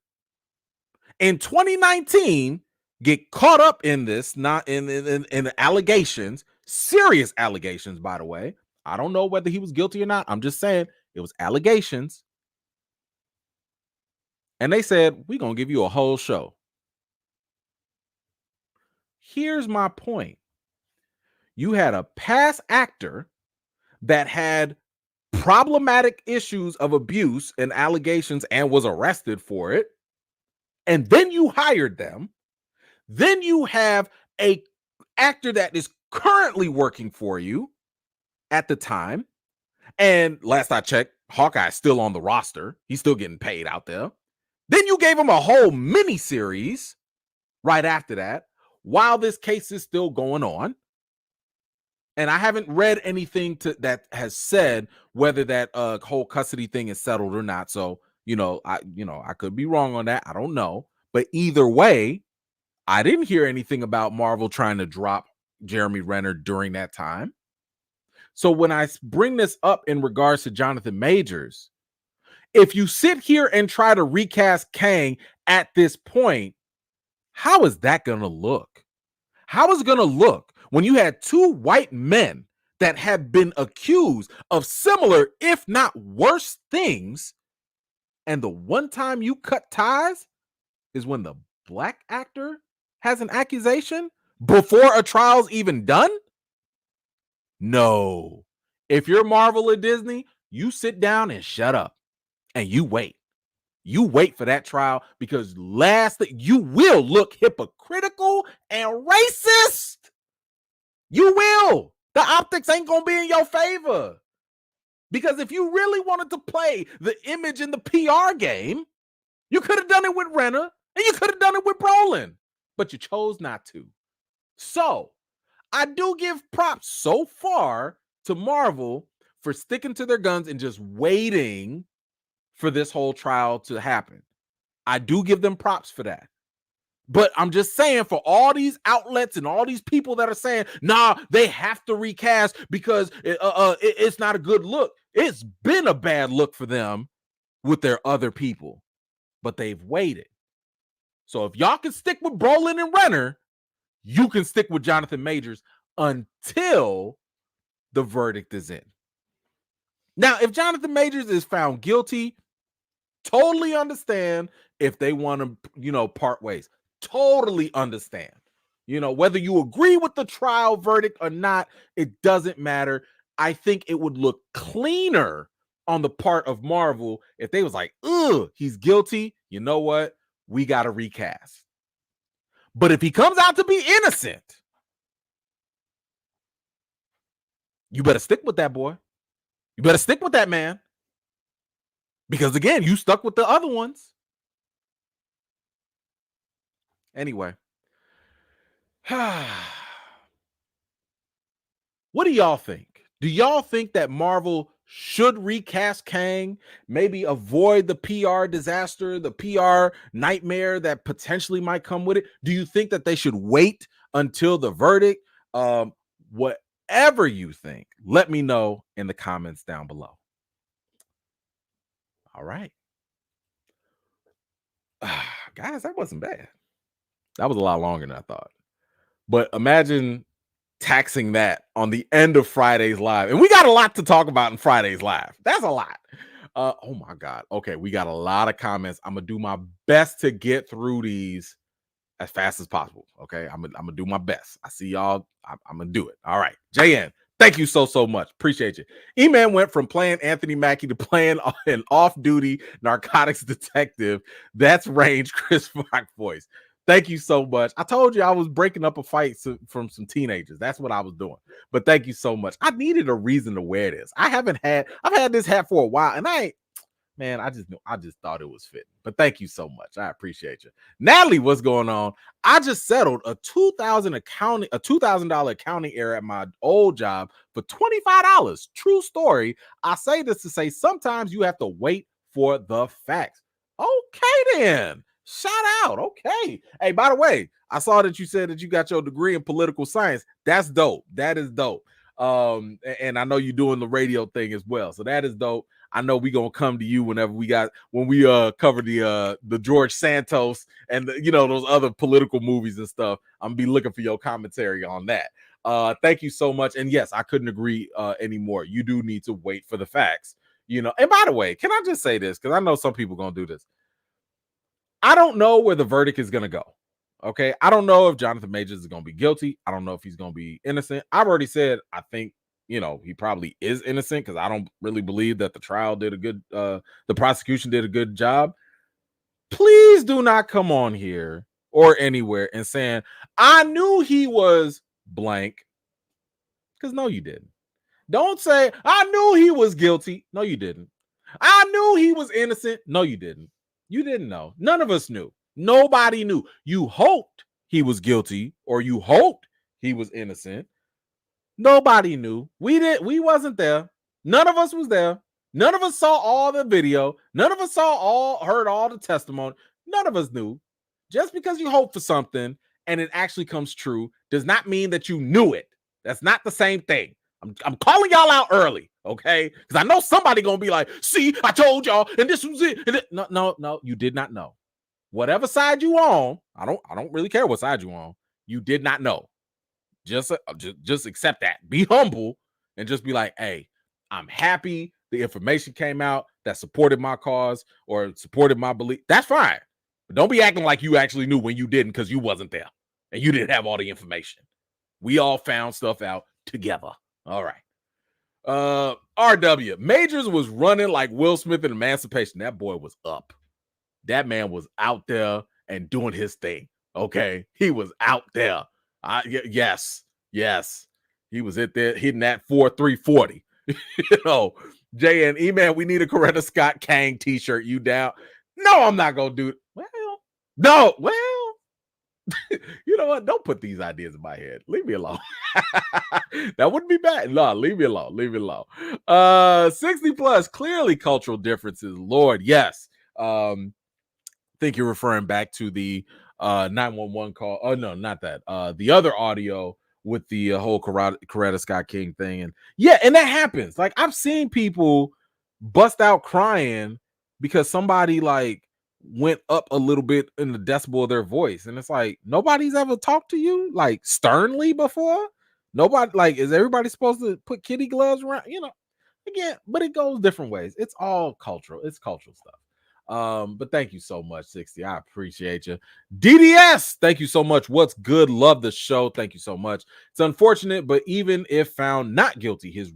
in 2019 get caught up in this, not in the allegations, serious allegations, by the way. I don't know whether he was guilty or not. I'm just saying it was allegations. And they said, we're going to give you a whole show. Here's my point. You had a past actor that had problematic issues of abuse and allegations and was arrested for it. And then you hired them. Then you have a actor that is currently working for you at the time. And last I checked, Hawkeye's still on the roster. He's still getting paid out there. Then you gave him a whole mini series right after that while this case is still going on. And I haven't read anything that has said whether that whole custody thing is settled or not. So, I could be wrong on that. I don't know. But either way, I didn't hear anything about Marvel trying to drop Jeremy Renner during that time. So when I bring this up in regards to Jonathan Majors, if you sit here and try to recast Kang at this point, how is that going to look? How is it going to look when you had two white men that have been accused of similar, if not worse things, and the one time you cut ties is when the black actor has an accusation before a trial's even done? No. If you're Marvel or Disney, you sit down and shut up and you wait. You wait for that trial because you will look hypocritical and racist. You will. The optics ain't going to be in your favor. Because if you really wanted to play the image and the PR game, you could have done it with Renner and you could have done it with Brolin, but you chose not to. So I do give props so far to Marvel for sticking to their guns and just waiting for this whole trial to happen. I do give them props for that. But I'm just saying, for all these outlets and all these people that are saying, nah, they have to recast because it's not a good look. It's been a bad look for them with their other people, but they've waited. So if y'all can stick with Brolin and Renner, you can stick with Jonathan Majors until the verdict is in. Now, if Jonathan Majors is found guilty, totally understand if they want to, part ways. Totally understand. Whether you agree with the trial verdict or not, it doesn't matter. I think it would look cleaner on the part of Marvel if they was like, ugh, he's guilty. You know what? We got to recast. But if he comes out to be innocent, You better stick with that boy. You better stick with that man. Because again, you stuck with the other ones. Anyway. What do y'all think? Do y'all think that Marvel should recast Kang, maybe avoid the PR disaster, the PR nightmare that potentially might come with it? Do you think that they should wait until the verdict? Whatever you think, let me know in the comments down below. All right. Guys, that wasn't bad. That was a lot longer than I thought. But imagine taxing that on the end of Friday's live. And we got a lot to talk about in Friday's live. That's a lot. Oh my God. Okay, we got a lot of comments. I'm gonna do my best to get through these as fast as possible. Okay, I'm gonna do my best. I see y'all. I'm gonna do it. All right, JN. Thank you so much. Appreciate you. E-Man went from playing Anthony Mackie to playing an off-duty narcotics detective. That's range Chris Rock voice. Thank you so much. I told you I was breaking up a fight from some teenagers. That's what I was doing. But thank you so much. I needed a reason to wear this. I've had this hat for a while, and I just thought it was fitting. But thank you so much. I appreciate you. Natalie, what's going on? I just settled a $2,000 accounting error at my old job for $25. True story. I say this to say sometimes you have to wait for the facts. Okay, then. Shout out. Okay. Hey, by the way, I saw that you said that you got your degree in political science. That's dope. That is dope. And I know you're doing the radio thing as well. So that is dope. I know we're gonna come to you when we cover the George Santos and those other political movies and stuff. I'm gonna be looking for your commentary on that. Thank you so much. And yes, I couldn't agree anymore. You do need to wait for the facts. And by the way, can I just say this? Because I know some people gonna do this. I don't know where the verdict is gonna go. Okay, I don't know if Jonathan Majors is gonna be guilty. I don't know if he's gonna be innocent. I've already said I think he probably is innocent because I don't really believe that the prosecution did a good job. Please do not come on here or anywhere and saying I knew he was blank, because no, you didn't. Don't say I knew he was guilty. No, you didn't. I knew he was innocent. No, you didn't. You didn't know. None of us knew. Nobody knew. You hoped he was guilty or you hoped he was innocent. Nobody knew. We wasn't there. None of us was there. None of us saw all the video. None of us heard all the testimony. None of us knew. Just because you hope for something and it actually comes true does not mean that you knew it. That's not the same thing. I'm calling y'all out early, okay? Because I know somebody gonna be like, "See, I told y'all, and this was it." And no, you did not know. Whatever side you on, I don't really care what side you on. You did not know. Just accept that. Be humble and just be like, "Hey, I'm happy the information came out that supported my cause or supported my belief." That's fine. But don't be acting like you actually knew when you didn't, because you wasn't there and you didn't have all the information. We all found stuff out together. All right. RW Majors was running like Will Smith in Emancipation. That boy was up. That man was out there and doing his thing. Okay. He was out there. Yes. He was there hitting that 4-3-40. Jay and E-Man, we need a Coretta Scott Kang t-shirt. You down? No, I'm not gonna do it. You know what? Don't put these ideas in my head. Leave me alone. That wouldn't be bad. No, leave me alone. 60 plus, clearly cultural differences. Lord, yes. Think you're referring back to the 911 call. Oh, no, not that. The other audio with the whole Coretta Scott King thing. And yeah, and that happens. Like, I've seen people bust out crying because somebody went up a little bit in the decibel of their voice, and it's like, nobody's ever talked to you sternly before. Nobody, is everybody supposed to put kitty gloves around? Again, but it goes different ways. It's all cultural. It's cultural stuff. But thank you so much, 60. I appreciate you. DDS, thank you so much. What's good? Love the show. Thank you so much. It's unfortunate, but even if found not guilty, his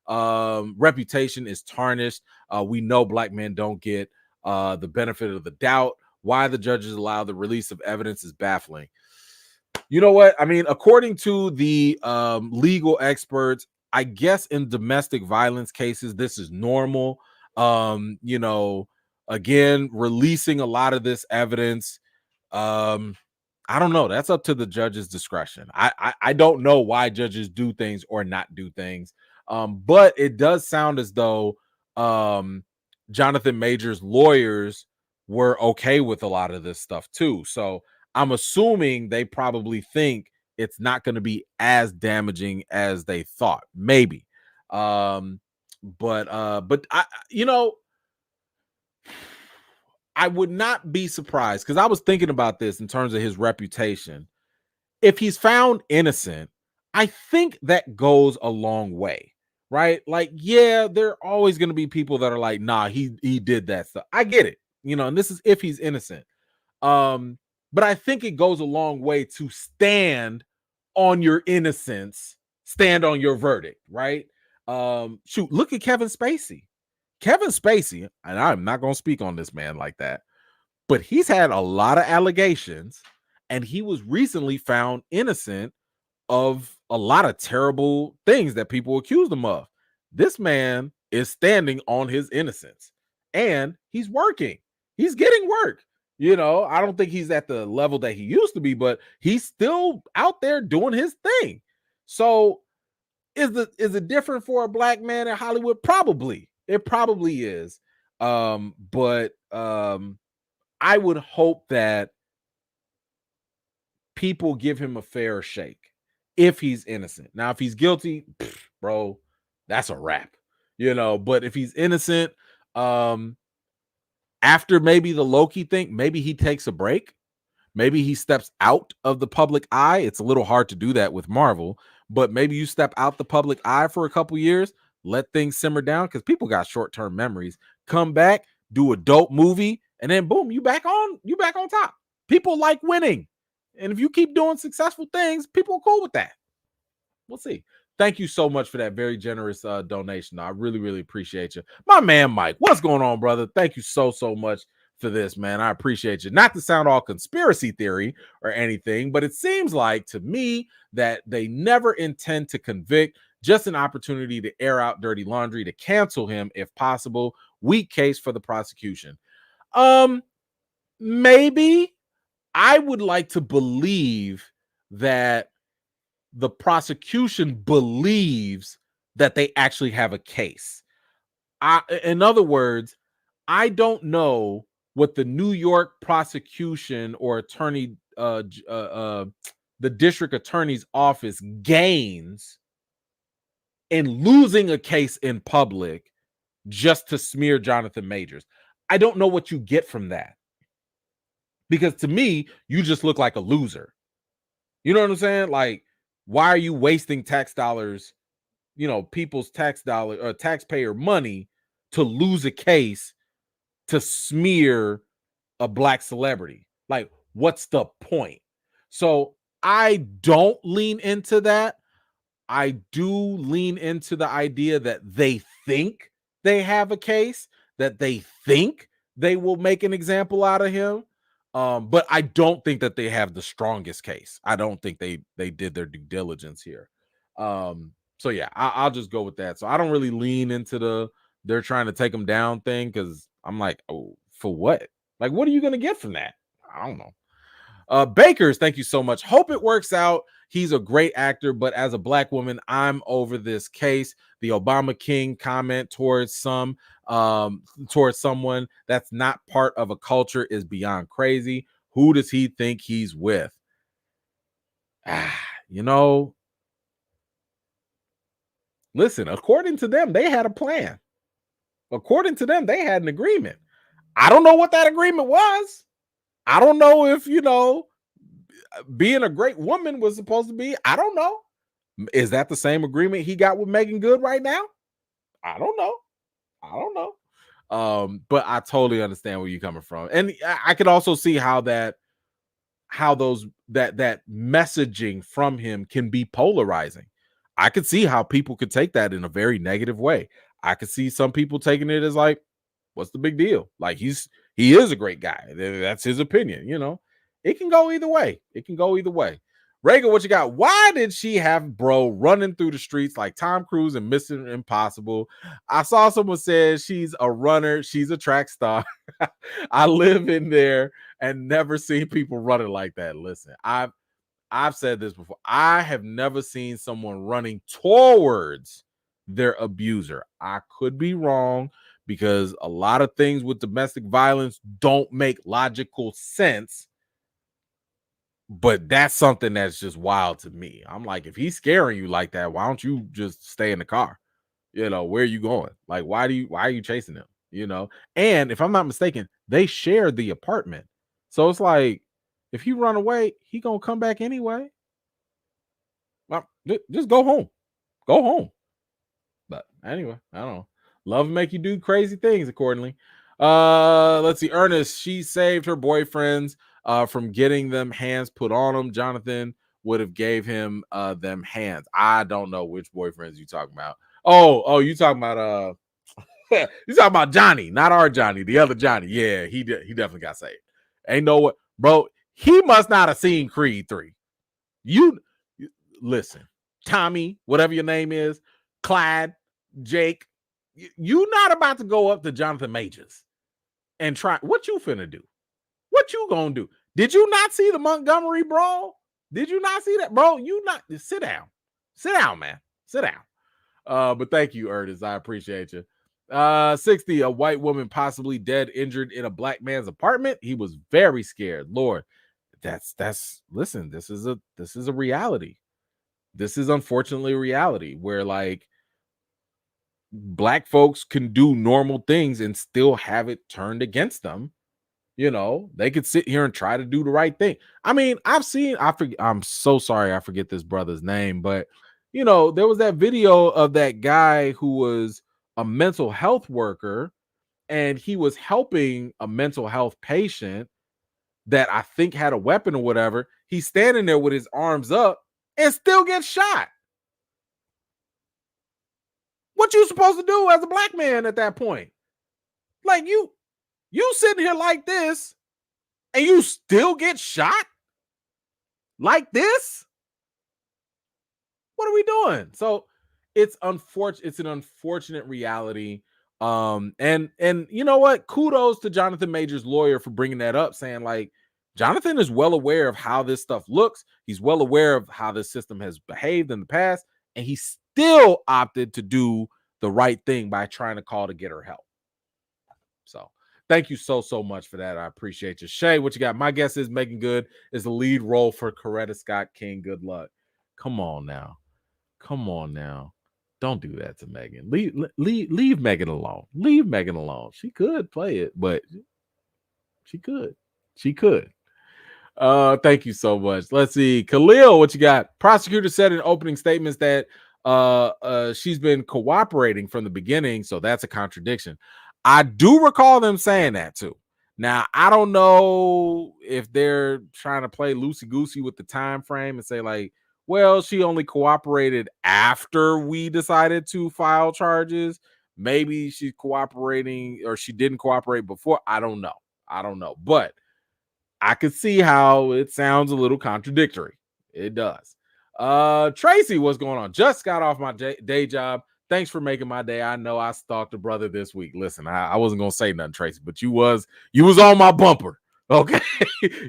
reputation is tarnished. We know black men don't get the benefit of the doubt. Why the judges allow the release of evidence is baffling. You know what? I mean, according to the legal experts, I guess in domestic violence cases, this is normal. You know, again, releasing a lot of this evidence. I don't know. That's up to the judge's discretion. I don't know why judges do things or not do things. But it does sound as though Jonathan Major's lawyers were okay with a lot of this stuff too. So I'm assuming they probably think it's not going to be as damaging as they thought. Maybe. But I, you know, I would not be surprised because I was thinking about this in terms of his reputation. If he's found innocent, I think that goes a long way, right? Like, yeah, there are always going to be people that are like, nah, he did that stuff. I get it, you know, and this is if he's innocent. But I think it goes a long way to stand on your innocence, stand on your verdict, right? Shoot, look at Kevin Spacey. Kevin Spacey, and I'm not going to speak on this man like that, but he's had a lot of allegations, and he was recently found innocent of a lot of terrible things that people accused him of. This man is standing on his innocence, and he's working. He's getting work. You know, I don't think he's at the level that he used to be, but he's still out there doing his thing. So is it different for a black man in Hollywood? Probably. It probably is. But I would hope that people give him a fair shake if he's innocent. Now, if he's guilty, bro, that's a wrap. You know, but if he's innocent, after maybe the Loki thing, maybe he takes a break. Maybe he steps out of the public eye. It's a little hard to do that with Marvel, but maybe you step out the public eye for a couple years, let things simmer down because people got short-term memories. Come back, do a dope movie, and then boom, you back on top. People like winning. And if you keep doing successful things, people are cool with that. We'll see. Thank you so much for that very generous donation. I really, really appreciate you. My man, Mike, what's going on, brother? Thank you so much for this, man. I appreciate you. Not to sound all conspiracy theory or anything, but it seems like to me that they never intend to convict, just an opportunity to air out dirty laundry, to cancel him if possible. Weak case for the prosecution. Maybe I would like to believe that the prosecution believes that they actually have a case. In other words, I don't know what the New York prosecution or attorney, the district attorney's office gains in losing a case in public just to smear Jonathan Majors. I don't know what you get from that. Because to me, you just look like a loser. You know what I'm saying? Like, why are you wasting tax dollars, you know, people's tax dollar or taxpayer money to lose a case to smear a black celebrity? Like, what's the point? So I don't lean into that. I do lean into the idea that they think they have a case, that they think they will make an example out of him. But I don't think that they have the strongest case. I don't think they did their due diligence here. So yeah, I'll just go with that. So I don't really lean into they're trying to take him down thing because I'm like, oh, for what? Like, what are you gonna get from that? I don't know. Bakers, thank you so much. Hope it works out. He's a great actor, but as a black woman, I'm over this case. The Obama King comment towards someone that's not part of a culture is beyond crazy. Who does he think he's with? You know, listen, according to them, they had a plan. According to them, they had an agreement. I don't know what that agreement was. I don't know if, you know, being a great woman was supposed to be. I don't know. Is that the same agreement he got with Megan Good right now? I don't know. But I totally understand where you're coming from. And I could also see how that messaging from him can be polarizing. I could see how people could take that in a very negative way. I could see some people taking it as like, what's the big deal? Like he is a great guy. That's his opinion, you know. It can go either way. Reagan, what you got? Why did she have bro running through the streets like Tom Cruise and Mission Impossible? I saw someone said she's a runner, she's a track star. I live in there and never seen people running like that. Listen, I've said this before. I have never seen someone running towards their abuser. I could be wrong because a lot of things with domestic violence don't make logical sense. But that's something that's just wild to me. I'm like, if he's scaring you like that, why don't you just stay in the car? You know, where are you going? Like, why are you chasing him? You know, and if I'm not mistaken, they share the apartment. So it's like, if he run away, he gonna come back anyway. Well, just go home. Go home. But anyway, I don't know. Love make you do crazy things accordingly. Let's see. Ernest, she saved her boyfriends from getting them hands put on them. Jonathan would have gave him them hands. I don't know which boyfriends you talking about. Oh, you talking about you talking about Johnny, not our Johnny, the other Johnny. Yeah, he definitely got saved. Ain't no what, bro. He must not have seen Creed 3. You listen, Tommy, whatever your name is, Clyde, Jake, you not about to go up to Jonathan Majors and try. What you finna do? What you gonna do? Did you not see the Montgomery brawl? Did you not see that, bro? You not sit down, man, sit down. But thank you, Ernest. I appreciate you. 60, a white woman possibly dead, injured in a black man's apartment. He was very scared. Lord, that's listen, this is a reality. This is unfortunately a reality where like black folks can do normal things and still have it turned against them. You know, they could sit here and try to do the right thing. I mean, I'm so sorry I forget this brother's name, but you know, there was that video of that guy who was a mental health worker and he was helping a mental health patient that I think had a weapon or whatever. He's standing there with his arms up and still gets shot. What you supposed to do as a black man at that point? Like you sitting here like this and you still get shot like this? What are we doing? So it's unfortunate. It's an unfortunate reality. And you know what? Kudos to Jonathan Major's lawyer for bringing that up, saying like Jonathan is well aware of how this stuff looks. He's well aware of how this system has behaved in the past, and he still opted to do the right thing by trying to call to get her help. So thank you so much for that. I appreciate you. Shay, what you got? My guess is Megan Good is the lead role for Coretta Scott King. Good luck. Come on now. Don't do that to Megan. Leave Megan alone. Leave Megan alone. She could play it, but she could. Thank you so much. Let's see. Khalil, what you got? Prosecutor said in opening statements that she's been cooperating from the beginning, so that's a contradiction. I do recall them saying that too. Now, I don't know if they're trying to play loosey-goosey with the time frame and say like, well, she only cooperated after we decided to file charges. Maybe she's cooperating or she didn't cooperate before. I don't know. But I could see how it sounds a little contradictory. It does. Tracy, what's going on? Just got off my day job. Thanks for making my day. I know I stalked a brother this week. Listen, I wasn't gonna say nothing, Tracy, but you was on my bumper. Okay.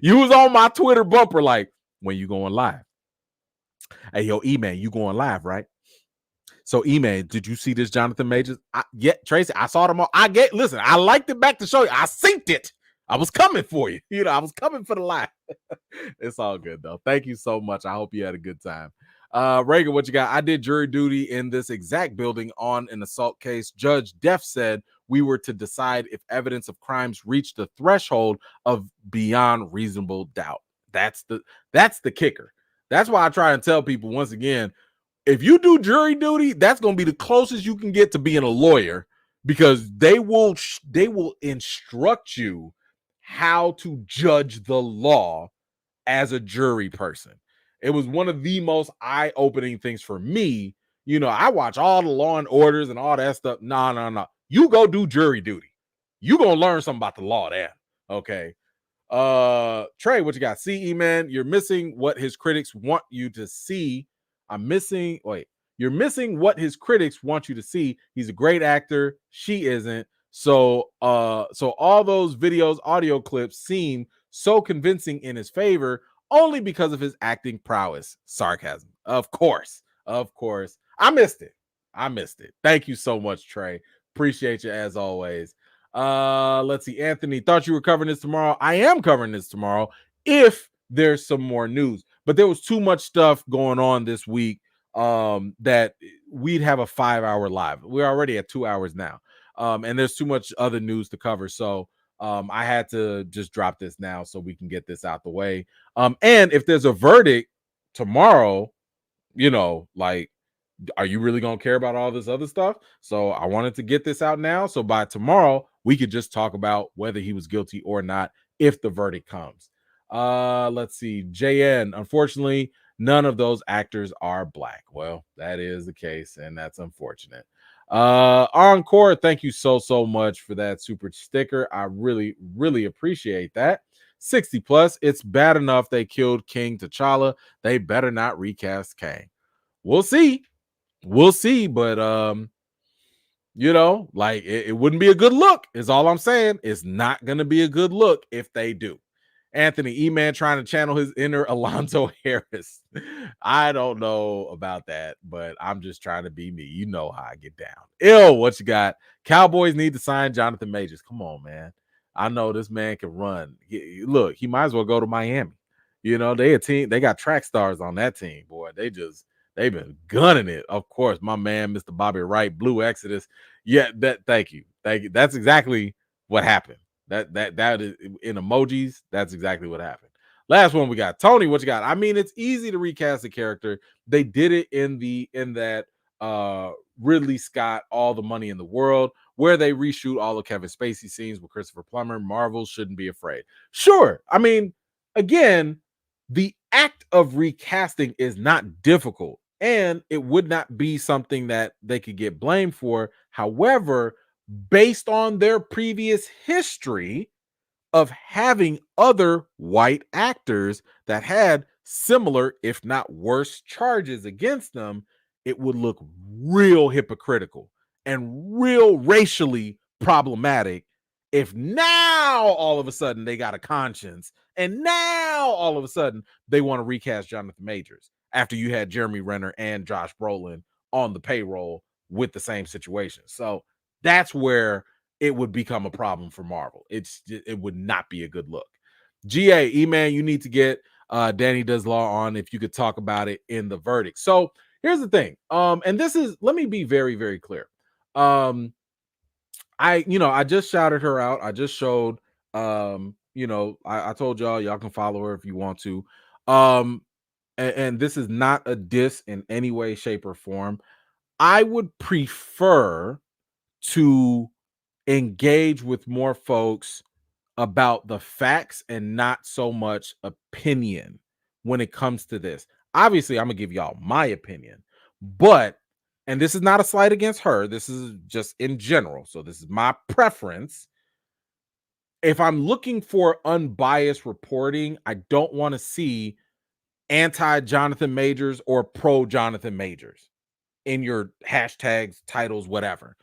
You was on my Twitter bumper, like, when you going live? Hey, yo, E-Man, you going live, right? So, E-Man, did you see this Jonathan Majors? Yeah, Tracy, I saw them all. Listen, I liked it back to show you. I synced it. I was coming for you. You know, I was coming for the live. It's all good, though. Thank you so much. I hope you had a good time. Reagan, what you got? I did jury duty in this exact building on an assault case. Judge Def said we were to decide if evidence of crimes reached the threshold of beyond reasonable doubt. That's the kicker. That's why I try and tell people once again, if you do jury duty, that's going to be the closest you can get to being a lawyer, because they will instruct you how to judge the law as a jury person. It was one of the most eye-opening things for me. You know, I watch all the Law and Orders and all that stuff. No. You go do jury duty. You going to learn something about the law there. Okay. Trey, what you got? See, man, you're missing what his critics want you to see. You're missing what his critics want you to see. He's a great actor. She isn't. So all those videos, audio clips seem so convincing in his favor only because of his acting prowess. Sarcasm. Of course. I missed it. Thank you so much, Trey. Appreciate you as always. Let's see. Anthony, thought you were covering this tomorrow. I am covering this tomorrow if there's some more news, but there was too much stuff going on this week that we'd have a 5-hour live. We're already at 2 hours now. And there's too much other news to cover. So I had to just drop this now so we can get this out the way. And if there's a verdict tomorrow, like, are you really going to care about all this other stuff? So I wanted to get this out now. So by tomorrow, we could just talk about whether he was guilty or not if the verdict comes. Let's see. JN, unfortunately, none of those actors are black. Well, that is the case, and that's unfortunate. Encore, thank you so much for that super sticker. I really appreciate that. 60 plus. It's bad enough they killed King T'Challa. They better not recast Kang. We'll see, but like it wouldn't be a good look, is all I'm saying. It's not gonna be a good look if they do. Anthony E-Man trying to channel his inner Alonzo Harris. I don't know about that, but I'm just trying to be me. You know how I get down. Ill, what you got? Cowboys need to sign Jonathan Majors. Come on, man. I know this man can run. Look, he might as well go to Miami. They a team. They got track stars on that team, boy. They've been gunning it. Of course, my man, Mr. Bobby Wright, Blue Exodus. Yeah, thank you. That's exactly what happened. That is in emojis. That's exactly what happened. Last one we got. Tony, what you got? I mean, it's easy to recast a character. They did it in that Ridley Scott All the Money in the World, where they reshoot all of Kevin Spacey scenes with Christopher Plummer. Marvel shouldn't be afraid. Sure. I mean, again, the act of recasting is not difficult, and it would not be something that they could get blamed for. However, based on their previous history of having other white actors that had similar, if not worse, charges against them, it would look real hypocritical and real racially problematic if now all of a sudden they got a conscience and now all of a sudden they want to recast Jonathan Majors after you had Jeremy Renner and Josh Brolin on the payroll with the same situation. So that's where it would become a problem for Marvel. It would not be a good look. GA, E-Man, you need to get Danny Does Law on if you could talk about it in the verdict. So here's the thing. And this is, let me be very, very clear. I just shouted her out. I just showed, I told y'all can follow her if you want to. And this is not a diss in any way, shape, or form. I would prefer to engage with more folks about the facts and not so much opinion when it comes to this. Obviously, I'm gonna give y'all my opinion, and this is not a slight against her, this is just in general, so this is my preference. If I'm looking for unbiased reporting, I don't want to see anti-Jonathan Majors or pro-Jonathan Majors in your hashtags, titles, whatever.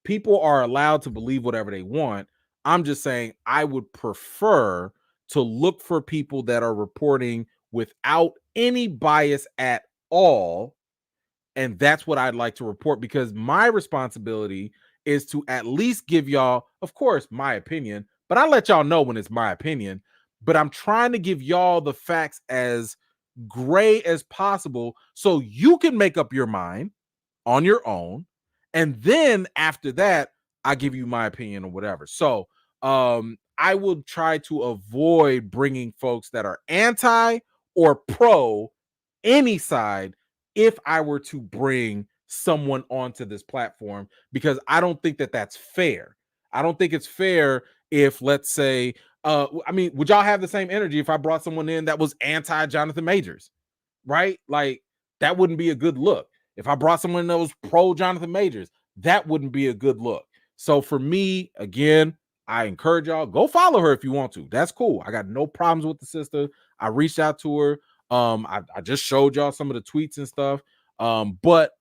People are allowed to believe whatever they want. I'm just saying I would prefer to look for people that are reporting without any bias at all. And that's what I'd like to report, because my responsibility is to at least give y'all, of course, my opinion, but I let y'all know when it's my opinion. But I'm trying to give y'all the facts as gray as possible so you can make up your mind on your own. And then after that, I give you my opinion or whatever. So I will try to avoid bringing folks that are anti or pro any side if I were to bring someone onto this platform, because I don't think that that's fair. I don't think it's fair if, let's say, would y'all have the same energy if I brought someone in that was anti Jonathan Majors, right? Like, that wouldn't be a good look. If I brought someone that was pro Jonathan Majors, that wouldn't be a good look. So for me, again, I encourage y'all, go follow her if you want to. That's cool. I got no problems with the sister. I reached out to her. I just showed y'all some of the tweets and stuff. But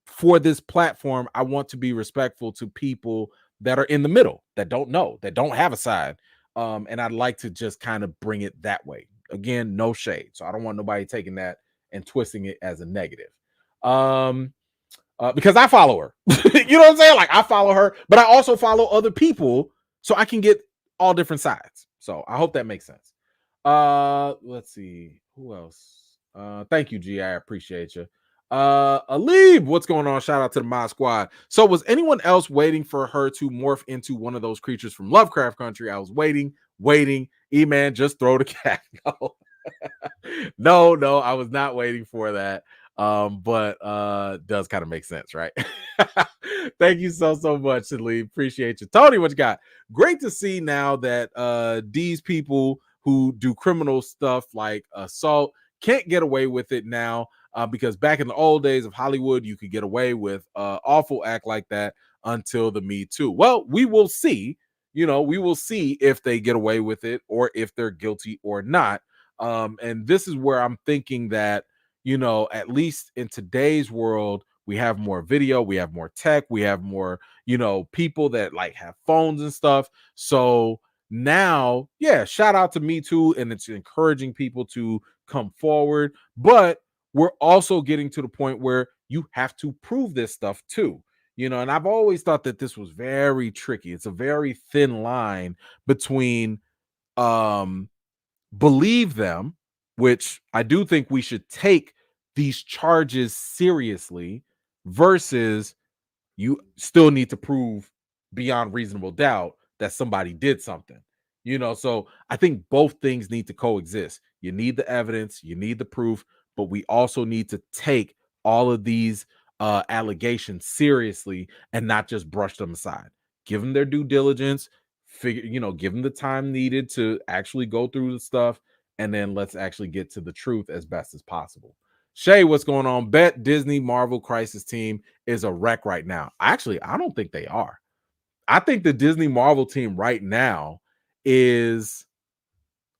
for this platform, I want to be respectful to people that are in the middle, that don't know, that don't have a side. And I'd like to just kind of bring it that way. Again, no shade. So I don't want nobody taking that and twisting it as a negative. Because I follow her. You know what I'm saying? Like, I follow her, but I also follow other people so I can get all different sides. So I hope that makes sense. Let's see. Who else? Thank you, G. I appreciate you. Alib, what's going on? Shout out to the Mod Squad. So, was anyone else waiting for her to morph into one of those creatures from Lovecraft Country? I was waiting. E-Man, just throw the cat. No, I was not waiting for that. But does kind of make sense, right? Thank you so much, Alib. Appreciate you. Tony, what you got? Great to see now that these people who do criminal stuff like assault can't get away with it now. Because back in the old days of Hollywood, you could get away with awful act like that until the Me Too. Well, we will see. We will see if they get away with it or if they're guilty or not. And this is where I'm thinking that, at least in today's world, we have more video, we have more tech, we have more, people that like have phones and stuff. So now, yeah, shout out to Me Too, and it's encouraging people to come forward. But we're also getting to the point where you have to prove this stuff too. And I've always thought that this was very tricky. It's a very thin line between believe them, which I do think we should take these charges seriously, versus you still need to prove beyond reasonable doubt that somebody did something. So I think both things need to coexist. You need the evidence, you need the proof, but we also need to take all of these allegations seriously and not just brush them aside. Give them their due diligence, give them the time needed to actually go through the stuff, and then let's actually get to the truth as best as possible. Shay, what's going on? Bet Disney Marvel Crisis team is a wreck right now. Actually, I don't think they are. I think the Disney Marvel team right now is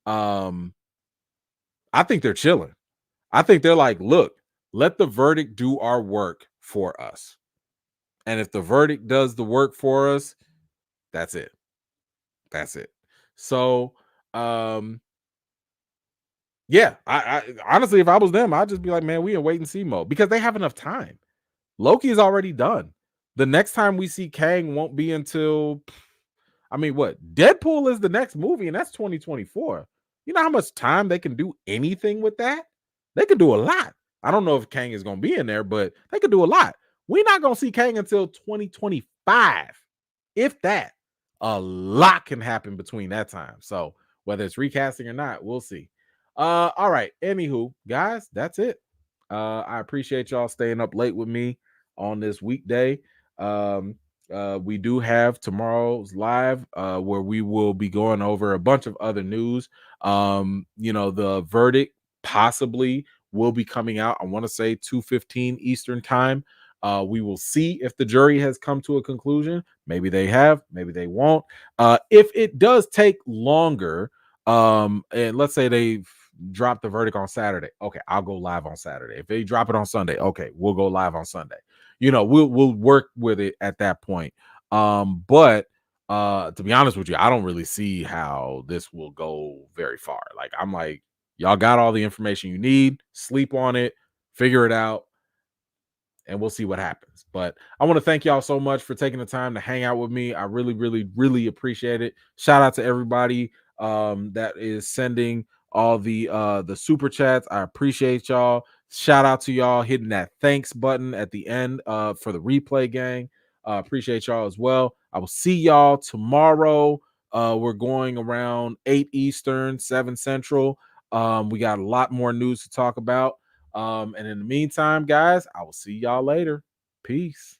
I think they're chilling. I think they're like, look, let the verdict do our work for us. And if the verdict does the work for us, that's it. So yeah, I honestly, if I was them, I'd just be like, man, we in wait and see mode, because they have enough time. Loki is already done. The next time we see Kang won't be until, what? Deadpool is the next movie, and that's 2024. You know how much time they can do anything with that? They could do a lot. I don't know if Kang is going to be in there, but they could do a lot. We're not going to see Kang until 2025. If that, a lot can happen between that time. So whether it's recasting or not, we'll see. All right. Anywho, guys, that's it. I appreciate y'all staying up late with me on this weekday. We do have tomorrow's live where we will be going over a bunch of other news. The verdict possibly will be coming out, I want to say 2:15 Eastern time. We will see if the jury has come to a conclusion. Maybe they have, maybe they won't. If it does take longer, and let's say they've dropped the verdict on Saturday, okay, I'll go live on Saturday. If they drop it on Sunday, okay, we'll go live on Sunday. We'll work with it at that point. But to be honest with you, I don't really see how this will go very far. Like, I'm like, y'all got all the information you need, sleep on it, figure it out, and we'll see what happens. But I want to thank y'all so much for taking the time to hang out with me. I really, really, really appreciate it. Shout out to everybody that is sending all the super chats. I appreciate y'all. Shout out to y'all hitting that thanks button at the end for the replay gang. Appreciate y'all as well. I will see y'all tomorrow. We're going around 8 Eastern, 7 Central. We got a lot more news to talk about. And in the meantime, guys, I will see y'all later. Peace.